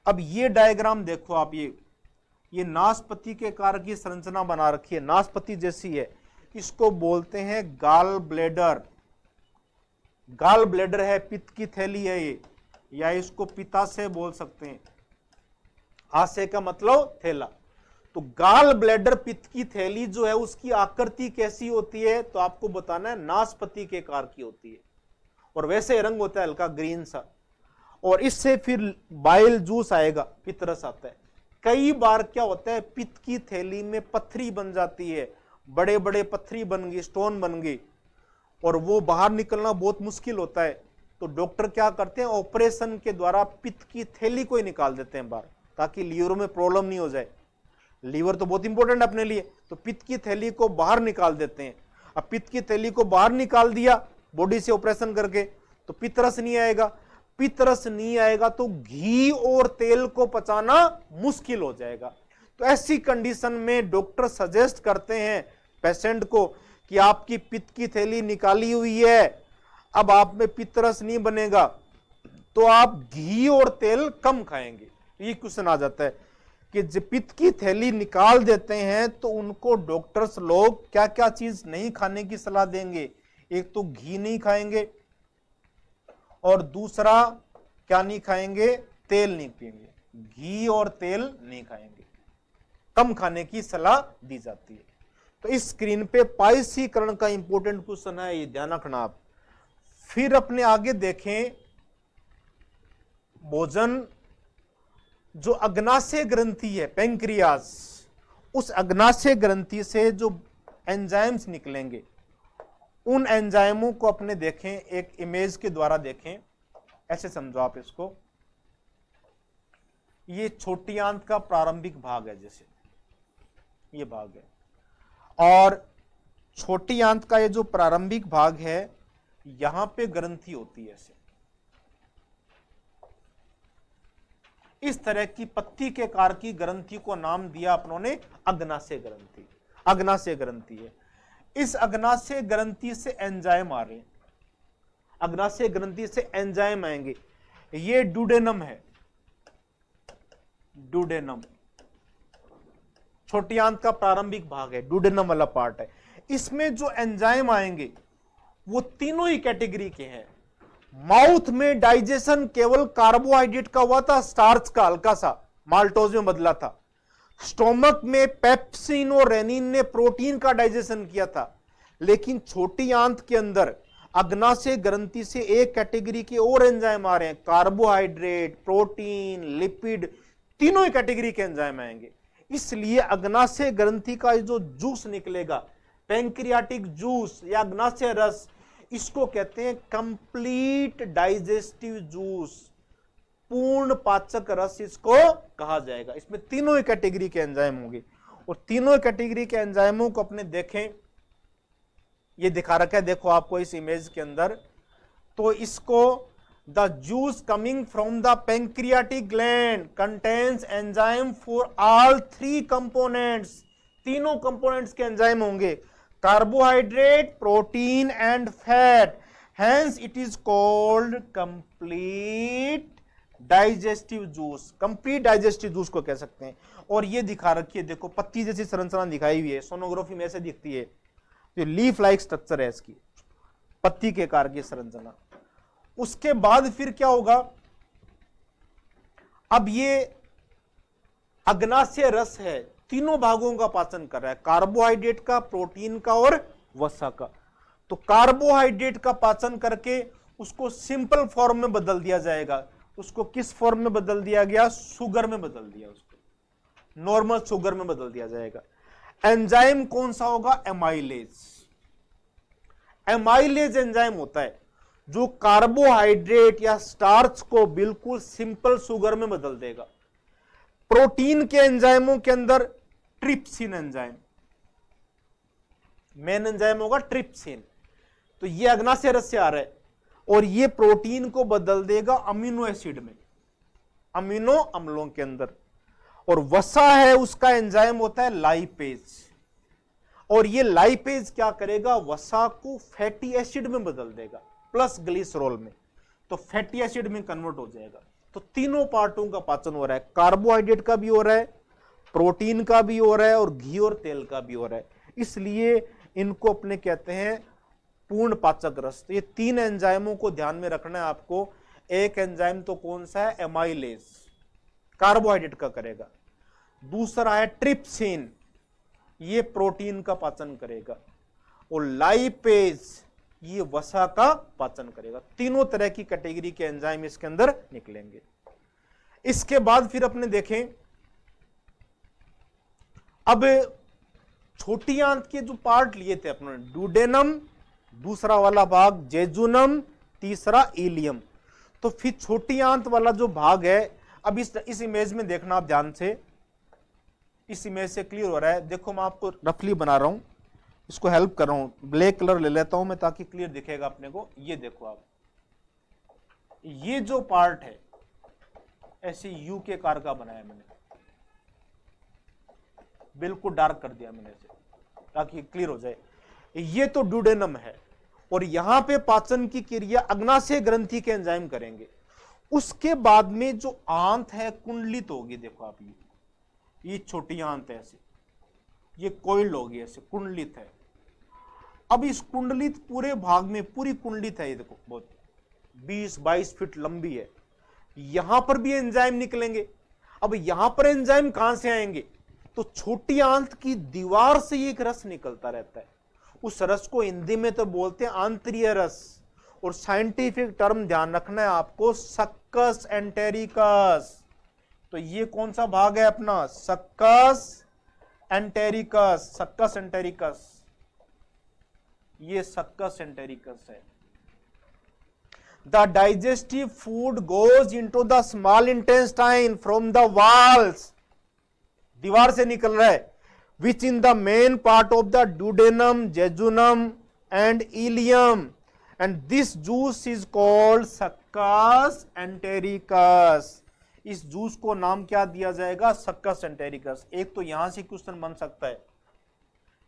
अब ये डायग्राम देखो आप, ये नाशपति के कार की संरचना बना रखी है, नाशपति जैसी है, इसको बोलते हैं गाल ब्लेडर। गाल ब्लेडर है, पित्त की थैली है ये, या इसको पित्ताशय बोल सकते हैं, आशय का मतलब थैला। तो गाल ब्लेडर पित्त की थैली जो है उसकी आकृति कैसी होती है, तो आपको बताना है नाशपति के कार की होती है, और वैसे रंग होता है हल्का ग्रीन सा, और इससे फिर बाइल जूस आएगा, पित्तरस आता है। कई बार क्या होता है, पित्त की थैली में पत्थरी बन जाती है, बड़े बड़े पत्थरी बन गई, स्टोन बन गई, और वो बाहर निकलना बहुत मुश्किल होता है। तो डॉक्टर क्या करते हैं, ऑपरेशन के द्वारा पित्त की थैली को ही निकाल देते हैं बाहर, ताकि लीवर में प्रॉब्लम नहीं हो जाए। लीवर तो बहुत इंपॉर्टेंट है अपने लिए, तो पित्त की थैली को बाहर निकाल देते हैं। अब पित्त की थैली को बाहर निकाल दिया बॉडी से ऑपरेशन करके, तो पित्तरस नहीं आएगा। पित्तरस नहीं आएगा तो घी और तेल को पचाना मुश्किल हो जाएगा। तो ऐसी कंडीशन में डॉक्टर सजेस्ट करते हैं पेशेंट को कि आपकी पित्त की थैली निकाली हुई है, अब आप में पित्तरस नहीं बनेगा, तो आप घी और तेल कम खाएंगे। ये क्वेश्चन आ जाता है कि जब पित्त की थैली निकाल देते हैं तो उनको डॉक्टर्स लोग क्या क्या चीज नहीं खाने की सलाह देंगे। एक तो घी नहीं खाएंगे, और दूसरा क्या नहीं खाएंगे, तेल नहीं पिएंगे, घी और तेल नहीं खाएंगे, कम खाने की सलाह दी जाती है। तो इस स्क्रीन पे पाइसीकरण का इंपॉर्टेंट क्वेश्चन है, ये ध्यान रखना आप। फिर अपने आगे देखें, भोजन जो अग्नाशय ग्रंथि है, पैंक्रियास, उस अग्नाशय ग्रंथि से जो एंजाइम्स निकलेंगे, उन एंजाइमों को अपने देखें, एक इमेज के द्वारा देखें। ऐसे समझो आप इसको, ये छोटी आंत का प्रारंभिक भाग है, जैसे ये भाग है, और छोटी आंत का ये जो प्रारंभिक भाग है, यहां पे ग्रंथि होती है ऐसे, इस तरह की पत्ती के कार की ग्रंथि को नाम दिया अपनों ने अग्नाशय ग्रंथि। अग्नाशय ग्रंथि है, इस अग्नाशय ग्रंथि से एंजाइम आ रहे हैं, अग्नाशय ग्रंथि से एंजाइम आएंगे। ये डुडेनम है, डुडेनम छोटी आंत का प्रारंभिक भाग है, डुडेनम वाला पार्ट है। इसमें जो एंजाइम आएंगे वो तीनों ही कैटेगरी के हैं। माउथ में डाइजेशन केवल कार्बोहाइड्रेट का हुआ था, स्टार्च का हल्का सा माल्टोज में बदला था। स्टोमक में पेप्सिन और रेनिन ने प्रोटीन का डाइजेशन किया था। लेकिन छोटी आंत के अंदर अग्नाशय ग्रंथि से एक कैटेगरी के और एंजाइम आ रहे हैं, कार्बोहाइड्रेट, प्रोटीन, लिपिड, तीनों ही कैटेगरी के एंजाइम आएंगे। इसलिए अग्नाशय ग्रंथि का जो जूस निकलेगा, पैंक्रियाटिक जूस या अग्नाशय रस, इसको कहते हैं कंप्लीट डाइजेस्टिव जूस, पूर्ण पाचक रस इसको कहा जाएगा। इसमें तीनों ही कैटेगरी के एंजाइम होंगे, और तीनों कैटेगरी के एंजाइमों को अपने देखें, ये दिखा रखा है देखो आपको इस इमेज के अंदर। तो इसको the juice coming from the pancreatic gland contains enzyme for all 3 components, तीनों कंपोनेंट्स के एंजाइम होंगे, carbohydrate, protein and fat, hence it is called complete digestive juice. Complete digestive juice को कह सकते हैं। और ये दिखा रखी है देखो, पत्ती जैसी संरचना दिखाई हुई है, सोनोग्राफी में ऐसे दिखती है, जो लीफ लाइक स्ट्रक्चर है इसकी, पत्ती के आकार की संरचना। उसके बाद फिर क्या होगा, अब ये अग्नाशय रस है, तीनों भागों का पाचन कर रहा है, कार्बोहाइड्रेट का, प्रोटीन का और वसा का। तो कार्बोहाइड्रेट का पाचन करके उसको सिंपल फॉर्म में बदल दिया जाएगा। उसको किस फॉर्म में बदल दिया गया, शुगर में बदल दिया, उसको नॉर्मल शुगर में बदल दिया जाएगा। एंजाइम कौन सा होगा, एमाइलेज। एमाइलेज एंजाइम होता है जो कार्बोहाइड्रेट या स्टार्च को बिल्कुल सिंपल शुगर में बदल देगा। प्रोटीन के एंजाइमों के अंदर ट्रिप्सिन एंजाइम, मेन एंजाइम होगा ट्रिप्सिन, तो ये अग्नाशय रस से आ रहा है और ये प्रोटीन को बदल देगा अमीनो एसिड में, अमीनो अम्लों के अंदर। और वसा है उसका एंजाइम होता है लाइपेज, और ये लाइपेज क्या करेगा, वसा को फैटी एसिड में बदल देगा प्लस ग्लिसरॉल में, तो फैटी एसिड में कन्वर्ट हो जाएगा। तो तीनों पार्टों का पाचन हो रहा है, कार्बोहाइड्रेट का भी हो रहा है, प्रोटीन का भी हो रहा है और घी और तेल का भी हो रहा है। इसलिए इनको अपने कहते हैं पूर्ण पाचक रस। तो ये तीन एंजाइमों को ध्यान में रखना है आपको। एक एंजाइम तो कौन सा है, एमाइलेज, कार्बोहाइड्रेट का करेगा। दूसरा है ट्रिप्सिन, ये प्रोटीन का पाचन करेगा। और लाइपेज, ये वसा का पाचन करेगा। तीनों तरह की कैटेगरी के एंजाइम इसके अंदर निकलेंगे। इसके बाद फिर अपने देखें, अब छोटी आंत के जो पार्ट लिए थे अपने, डुडेनम, दूसरा वाला भाग जेजुनम, तीसरा इलियम। तो फिर छोटी आंत वाला जो भाग है, अब इस इमेज में देखना आप ध्यान से, इस इमेज से क्लियर हो रहा है। देखो मैं आपको रफली बना रहा हूं, इसको हेल्प कर रहा हूं, ब्लैक कलर ले लेता हूं मैं ताकि क्लियर दिखेगा अपने को। ये देखो आप, ये जो पार्ट है ऐसे यू के कार का बनाया मैंने, बिल्कुल डार्क कर दिया मैंने इसे ताकि क्लियर हो जाए। ये तो डुडेनम है और यहां पे पाचन की क्रिया अग्नाशय ग्रंथि के एंजाइम करेंगे। उसके बाद में जो आंत है कुंडलित होगी, देखो आप, ये छोटी आंत है ऐसे, ये कोइल्ड होगी ऐसे, कुंडलित है। अब इस कुंडलित पूरे भाग में पूरी कुंडलित है, ये देखो बहुत 20-22 फीट लंबी है। यहां पर भी एंजाइम निकलेंगे। अब यहां पर एंजाइम कहां से आएंगे, तो छोटी आंत की दीवार से एक रस निकलता रहता है। उस रस को हिंदी में तो बोलते हैं आंतरीय रस, और साइंटिफिक टर्म ध्यान रखना है आपको, सक्कस एंटेरिकस। तो ये कौन सा भाग है अपना, सक्कस एंटेरिकस, सक्कस एंटेरिकस, ये सक्कस एंटेरिकस है। The digestive food goes into the small intestine from the walls, दीवार से निकल रहा है, which in the main part of the duodenum, jejunum and ileum, and this juice is called succus entericus. इस जूस को नाम क्या दिया जाएगा, सक्कस एंटेरिकस। एक तो यहां से क्वेश्चन बन सकता है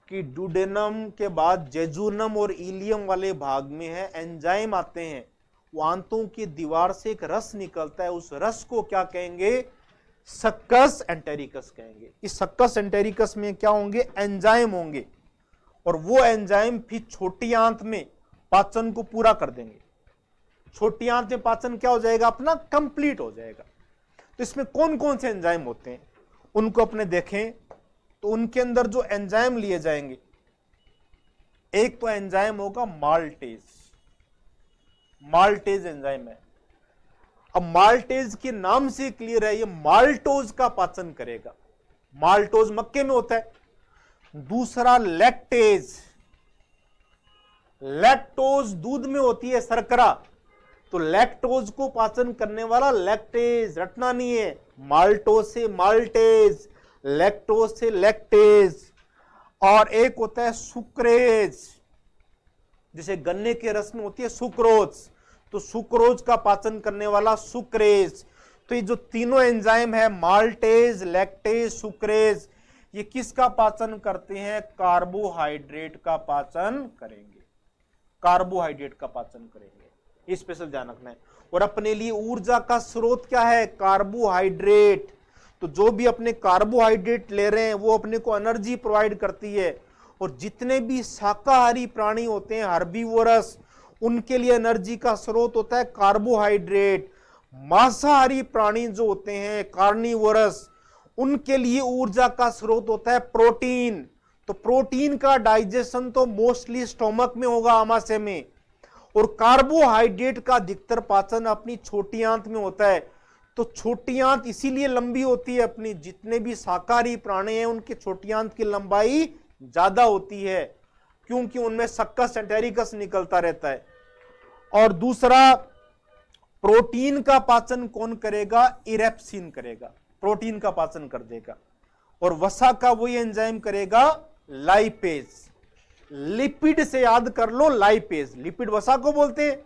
कि डुडेनम के बाद जेजुनम और इलियम वाले भाग में है एंजाइम आते हैं, वो आंतों की दीवार से एक रस निकलता है, उस रस को क्या कहेंगे, सक्कस एंटेरिकस कहेंगे। इस सक्कस एंटेरिकस में क्या होंगे, एंजाइम होंगे, और वो एंजाइम फिर छोटी आंत में पाचन को पूरा कर देंगे। छोटी आंत में पाचन क्या हो जाएगा अपना, कंप्लीट हो जाएगा। तो इसमें कौन कौन से एंजाइम होते हैं उनको अपने देखें, तो उनके अंदर जो एंजाइम लिए जाएंगे, एक तो एंजाइम होगा माल्टेज, माल्टेज एंजाइम है। अब माल्टेज के नाम से क्लियर है, ये माल्टोज का पाचन करेगा। माल्टोज मक्के में होता है। दूसरा लैक्टेज, लैक्टोज दूध में होती है शर्करा, तो लैक्टोज को पाचन करने वाला लैक्टेज, रटना नहीं है, माल्टोज से माल्टेज, लैक्टोज से लैक्टेज। और एक होता है सुक्रेज, जैसे गन्ने के रस में होती है सुक्रोज, तो सुक्रोज का पाचन करने वाला सुक्रेज। तो ये जो तीनों एंजाइम है, माल्टेज, लैक्टेज, सुक्रेज, ये किसका पाचन करते हैं, कार्बोहाइड्रेट का पाचन करेंगे, कार्बोहाइड्रेट का पाचन करेंगे। ये स्पेशल ध्यान रखना है। और अपने लिए ऊर्जा का स्रोत क्या है, कार्बोहाइड्रेट। तो जो भी अपने कार्बोहाइड्रेट ले रहे हैं वो अपने को एनर्जी प्रोवाइड करती है। और जितने भी शाकाहारी प्राणी होते हैं, हर्बीवोरस, उनके लिए एनर्जी का स्रोत होता है कार्बोहाइड्रेट। मांसाहारी प्राणी जो होते हैं, कार्निवोरस, उनके लिए ऊर्जा का स्रोत होता है प्रोटीन। तो प्रोटीन का डाइजेशन तो मोस्टली स्टोमक में होगा, आमाशय में, और कार्बोहाइड्रेट का अधिकतर पाचन अपनी छोटी आंत में होता है। तो छोटी आंत इसीलिए लंबी होती है अपनी, जितने भी शाकाहारी प्राणी हैं उनकी छोटी आंत की लंबाई ज्यादा होती है, क्योंकि उनमें सक्कस एंटेरिकस निकलता रहता है। और दूसरा, प्रोटीन का पाचन कौन करेगा, इरेप्सिन करेगा, प्रोटीन का पाचन कर देगा। और वसा का वही एंजाइम करेगा, लाइपेज। लिपिड से याद कर लो लाइपेज, लिपिड वसा को बोलते हैं,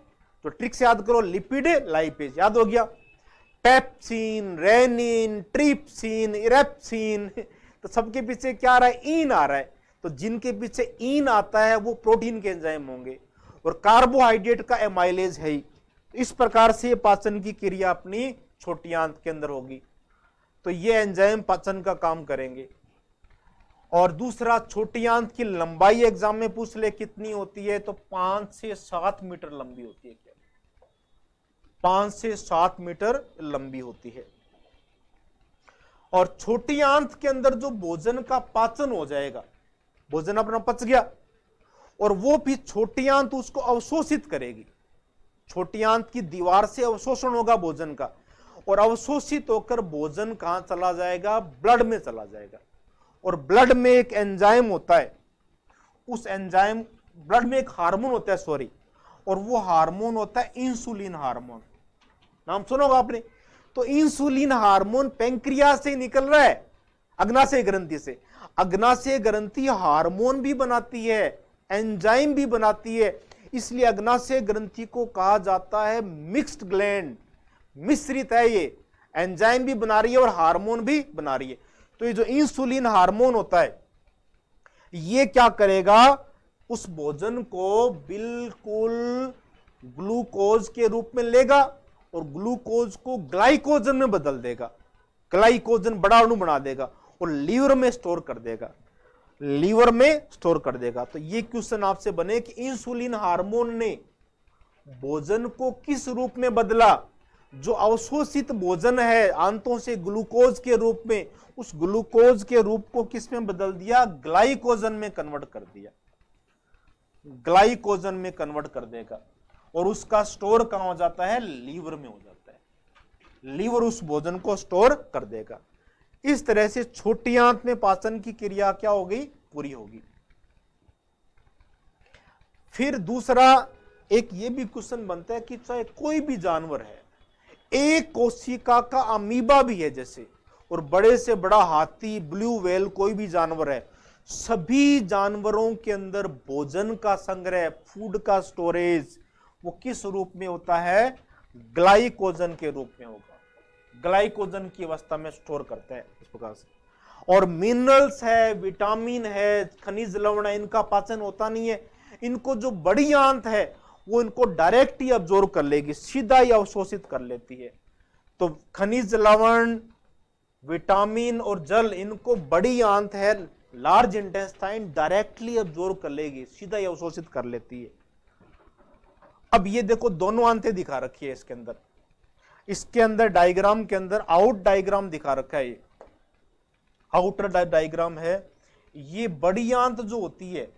तो ट्रिक से याद करो लिपिड लाइपेज, याद हो गया। पेप्सिन, रेनिन, ट्रिप्सिन, इरेप्सिन, तो सबके पीछे क्या आ रहा है, ईन आ रहा है। तो जिनके पीछे ईन आता है वो प्रोटीन के एंजाइम होंगे, और कार्बोहाइड्रेट का एमाइलेज है ही। इस प्रकार से पाचन की क्रिया अपनी छोटी आंत के अंदर होगी। तो ये एंजाइम पाचन का काम करेंगे। और दूसरा, छोटी आंत की लंबाई एग्जाम में पूछ ले कितनी होती है, तो 5 से 7 मीटर लंबी होती है। क्या 5 से 7 मीटर लंबी होती है। और छोटी आंत के अंदर जो भोजन का पाचन हो जाएगा, भोजन अपना पच गया और वो भी छोटी आंत उसको अवशोषित करेगी। छोटी आंत की दीवार से अवशोषण होगा भोजन का, और अवशोषित होकर भोजन कहां चला जाएगा, ब्लड में चला जाएगा। और ब्लड में एक एंजाइम होता है, उस एंजाइम, ब्लड में एक हार्मोन होता है, सॉरी, और वो हार्मोन होता है इंसुलिन हार्मोन। नाम सुनोगा आपने। तो इंसुलिन हार्मोन पेंक्रियास से निकल रहा है, अग्नाशय ग्रंथि से। अग्नाशय ग्रंथि हार्मोन भी बनाती है, एंजाइम भी बनाती है, इसलिए अग्नाशय ग्रंथि को कहा जाता है मिक्स्ड ग्लैंड, मिश्रित है। ये एंजाइम भी बना रही है और हार्मोन भी बना रही है। तो ये जो इंसुलिन हार्मोन होता है, ये क्या करेगा, उस भोजन को बिल्कुल ग्लूकोज के रूप में लेगा और ग्लूकोज को ग्लाइकोजन में बदल देगा। ग्लाइकोजन बड़ा अणु बना देगा और लीवर में स्टोर कर देगा, लीवर में स्टोर कर देगा। तो ये क्वेश्चन आपसे बने कि इंसुलिन हार्मोन ने भोजन को किस रूप में बदला, जो अवशोषित भोजन है आंतों से ग्लूकोज के रूप में, उस ग्लूकोज के रूप को किस में बदल दिया, ग्लाइकोजन में कन्वर्ट कर दिया, ग्लाइकोजन में कन्वर्ट कर देगा। और उसका स्टोर कहां हो जाता है, लीवर में हो जाता है। लीवर उस भोजन को स्टोर कर देगा। इस तरह से छोटी आंत में पाचन की क्रिया क्या हो गई, पूरी होगी। फिर दूसरा एक ये भी क्वेश्चन बनता है कि चाहे कोई भी जानवर है, एक कोशिका का अमीबा भी है जैसे, और बड़े से बड़ा हाथी, ब्लू व्हेल, कोई भी जानवर है, सभी जानवरों के अंदर भोजन का संग्रह, फूड का स्टोरेज, वो किस रूप में होता है, ग्लाइकोजन के रूप में होगा। ग्लाइकोजन की अवस्था में स्टोर करता है इस प्रकार से। और मिनरल्स है, विटामिन है, खनिज लवण है, इनका पाचन होता नहीं है। इनको जो बड़ी आंत है वो इनको डायरेक्ट ही अब्जॉर्ब कर लेगी, सीधा ही अवशोषित कर लेती है। तो खनिज लवण, विटामिन और जल, इनको बड़ी आंत है, लार्ज इंटेस्टाइन, डायरेक्टली अब्जॉर्ब कर लेगी, सीधा ही अवशोषित कर लेती है। अब ये देखो दोनों आंतें दिखा रखी है इसके अंदर। इसके अंदर डायग्राम के अंदर आउट डायग्राम दिखा रखा है, ये आउटर डायग्राम है। ये बड़ी आंत जो होती है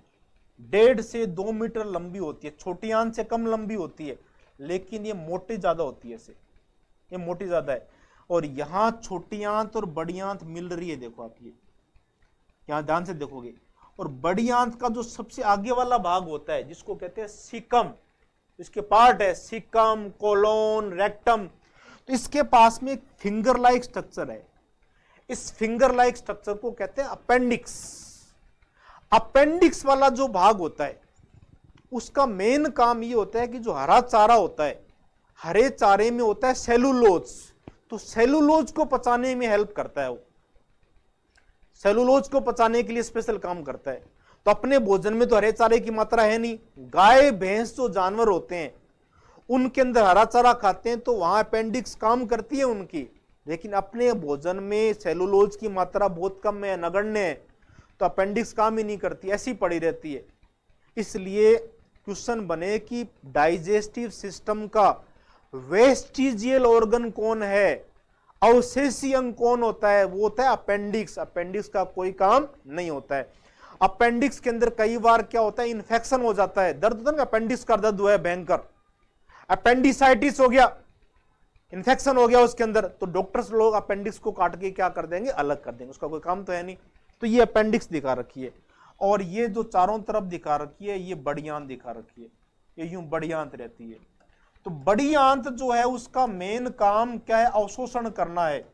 1.5 से 2 मीटर लंबी होती है, छोटी आंत से कम लंबी होती है, लेकिन ये मोटी ज्यादा होती है, ये मोटी ज्यादा है। और यहां छोटी आंत और बड़ी आंत मिल रही है, देखो आप, ये यहां ध्यान से देखोगे। और बड़ी आंत का जो सबसे आगे वाला भाग होता है, जिसको कहते हैं सीकम, इसके पार्ट है सीकम, कोलोन, रेक्टम, तो इसके पास में एक फिंगर लाइक स्ट्रक्चर है। इस फिंगर लाइक स्ट्रक्चर को कहते हैं अपेंडिक्स। अपेंडिक्स वाला जो भाग होता है, उसका मेन काम ये होता है कि जो हरा चारा होता है, हरे चारे में होता है सेलुलोज, तो सेलुलोज को पचाने में हेल्प करता है। वो सेलुलोज को पचाने के लिए स्पेशल काम करता है। तो अपने भोजन में तो हरे चारे की मात्रा है नहीं, गाय भैंस जो जानवर होते हैं उनके अंदर हरा चारा खाते हैं, तो वहां अपेंडिक्स काम करती है उनकी। लेकिन अपने भोजन में सेलुलोज की मात्रा बहुत कम है, नगण्य है, तो अपेंडिक्स काम ही नहीं करती, ऐसी पड़ी रहती है। इसलिए क्वेश्चन बने कि डाइजेस्टिव सिस्टम का वेस्टिजियल ऑर्गन कौन है, अवशेषी अंग कौन होता है, वो होता है अपेंडिक्स। अपेंडिक्स का कोई काम नहीं होता है। अपेंडिक्स के अंदर कई बार क्या होता है, इन्फेक्शन हो जाता है, दर्द होता है ना, अपेंडिक्स का दर्द हुआ है भयंकर, अपेंडिसाइटिस हो गया, इन्फेक्शन हो गया उसके अंदर, तो डॉक्टर्स लोग अपेंडिक्स को काट के क्या कर देंगे, अलग कर देंगे, उसका कोई काम तो है नहीं। तो ये अपेंडिक्स दिखा रखी है। और ये जो चारों तरफ दिखा रखी है, ये बड़ी आंत दिखा रखी है, ये यूं बड़ी आंत रहती है। तो बड़ी आंत जो है उसका मेन काम क्या है, अवशोषण करना है।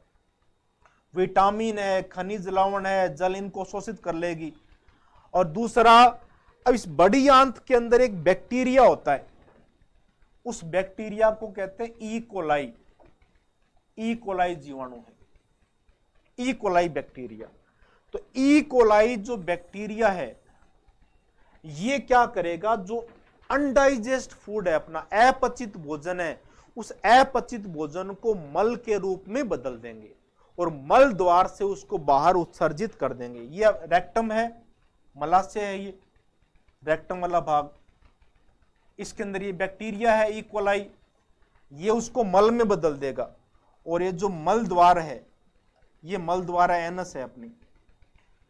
विटामिन है, खनिज लवण है, जल, इनको शोषित कर लेगी। और दूसरा अब इस बड़ी आंत के अंदर एक बैक्टीरिया होता है, उस बैक्टीरिया को कहते हैं ई कोलाई। ई कोलाई जीवाणु है, ई कोलाई बैक्टीरिया। तो ई कोलाई जो बैक्टीरिया है ये क्या करेगा, जो अनडाइजेस्ट फूड है, अपना अपचित भोजन है, उस अपचित भोजन को मल के रूप में बदल देंगे और मल द्वार से उसको बाहर उत्सर्जित कर देंगे। ये रेक्टम है, मलाशय है, ये रेक्टम वाला भाग, इसके अंदर ये बैक्टीरिया है ई कोलाई, ये उसको मल में बदल देगा। और ये जो मल द्वार है, ये मल द्वार एनस है अपनी,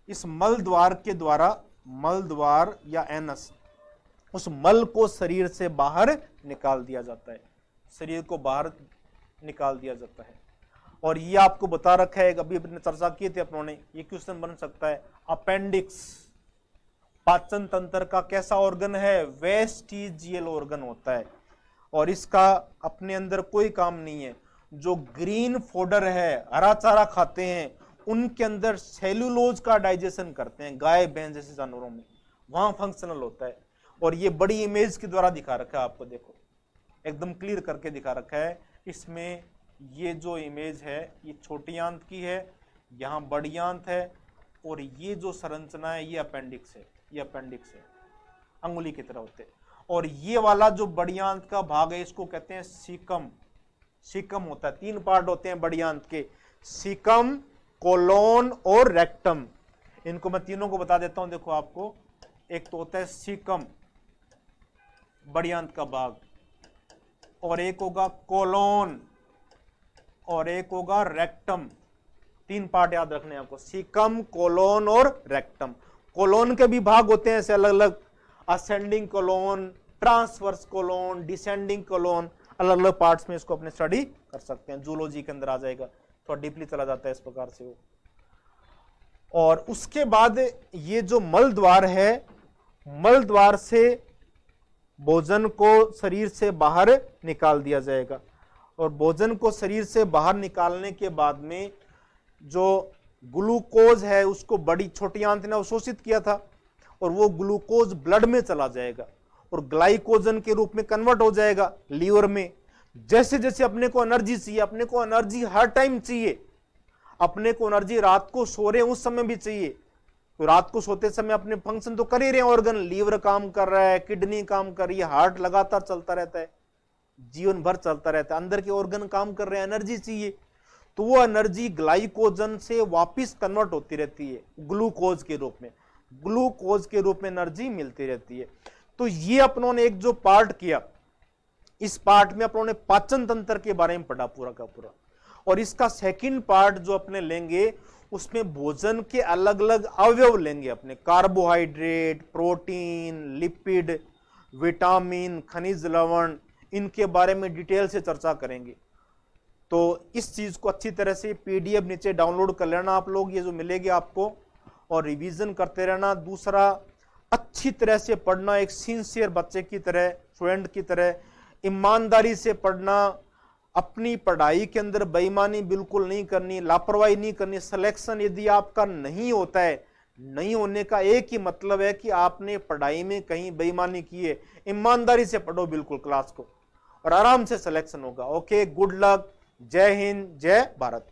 इस मल द्वार के द्वारा, मल द्वार या एनस, उस मल को शरीर से बाहर निकाल दिया जाता है, शरीर को बाहर निकाल दिया जाता है। और ये आपको बता रखा है, अभी अपने चर्चा किए थे अपनों ने, ये क्वेश्चन बन सकता है। अपेंडिक्स पाचन तंत्र का कैसा ऑर्गन है, वेस्टिजियल ऑर्गन होता है, और इसका अपने अंदर कोई काम नहीं है। जो ग्रीन फोडर है, हरा चारा खाते हैं, उनके अंदर सेल्यूलोज का डाइजेशन करते हैं, गाय भैंस जैसे जानवरों में, वहां फंक्शनल होता है। और ये बड़ी इमेज के द्वारा दिखा रखा है आपको, देखो एकदम क्लियर करके दिखा रखा है इसमें। ये जो इमेज है ये छोटी आंत की है, यहाँ बड़ी आंत है, और ये जो संरचना है ये अपेंडिक्स है, ये अपेंडिक्स है, अंगुली की तरह होते हैं। और ये वाला जो बड़ी आंत का भाग है इसको कहते हैं सीकम। सीकम होता है, 3 पार्ट होते हैं बड़ी आंत के, सीकम, कोलोन और रेक्टम। इनको मैं तीनों को बता देता हूं, देखो आपको। एक तो होता है सीकम, बड़ी आंत का भाग, और एक होगा कोलोन, और एक होगा रेक्टम। 3 पार्ट याद रखने हैं आपको, सीकम, कोलोन और रेक्टम। कोलोन के भी भाग होते हैं ऐसे अलग अलग, ascending colon, transverse colon, descending colon, अलग अलग पार्ट्स में इसको अपने स्टडी कर सकते हैं। जूलॉजी के अंदर आ जाएगा, थोड़ा डीपली चला जाता है इस प्रकार से वो। और उसके बाद ये जो मल द्वार है, मल द्वार से भोजन को शरीर से बाहर निकाल दिया जाएगा। और भोजन को शरीर से बाहर निकालने के बाद में जो ग्लूकोज है उसको बड़ी छोटी आंत ने अवशोषित किया था, और वो ग्लूकोज ब्लड में चला जाएगा और ग्लाइकोजन के रूप में कन्वर्ट हो जाएगा लीवर में। जैसे जैसे अपने को एनर्जी चाहिए, अपने को एनर्जी हर टाइम चाहिए, अपने को एनर्जी रात को सो रहे हैं उस समय भी चाहिए, तो रात को सोते समय अपने फंक्शन तो कर ही रहे हैं ऑर्गन, लीवर काम कर रहा है, किडनी काम कर रही है, हार्ट लगातार चलता रहता है, जीवन भर चलता रहता है, अंदर के ऑर्गन काम कर रहे हैं, एनर्जी चाहिए, तो वो एनर्जी ग्लाइकोजन से वापस कन्वर्ट होती रहती है ग्लूकोज के रूप में, ग्लूकोज के रूप में एनर्जी मिलती रहती है। तो ये अपनों ने एक जो पार्ट किया, इस पार्ट में अपनों ने पाचन तंत्र के बारे में पढ़ा पूरा का पूरा। और इसका सेकंड पार्ट जो अपने लेंगे उसमें भोजन के अलग अलग अवयव लेंगे अपने, कार्बोहाइड्रेट, प्रोटीन, लिपिड, विटामिन, खनिज लवण, इनके बारे में डिटेल से चर्चा करेंगे। तो इस चीज को अच्छी तरह से पीडीएफ नीचे डाउनलोड कर लेना आप लोग, ये जो मिलेगी आपको, और रिवीजन करते रहना। दूसरा, अच्छी तरह से पढ़ना, एक सिंसियर बच्चे की तरह, स्टूडेंट की तरह ईमानदारी से पढ़ना, अपनी पढ़ाई के अंदर बेईमानी बिल्कुल नहीं करनी, लापरवाही नहीं करनी। सिलेक्शन यदि आपका नहीं होता है, नहीं होने का एक ही मतलब है कि आपने पढ़ाई में कहीं बेईमानी की है। ईमानदारी से पढ़ो बिल्कुल क्लास को, और आराम से सिलेक्शन होगा। ओके, गुड लक, जय हिंद, जय भारत।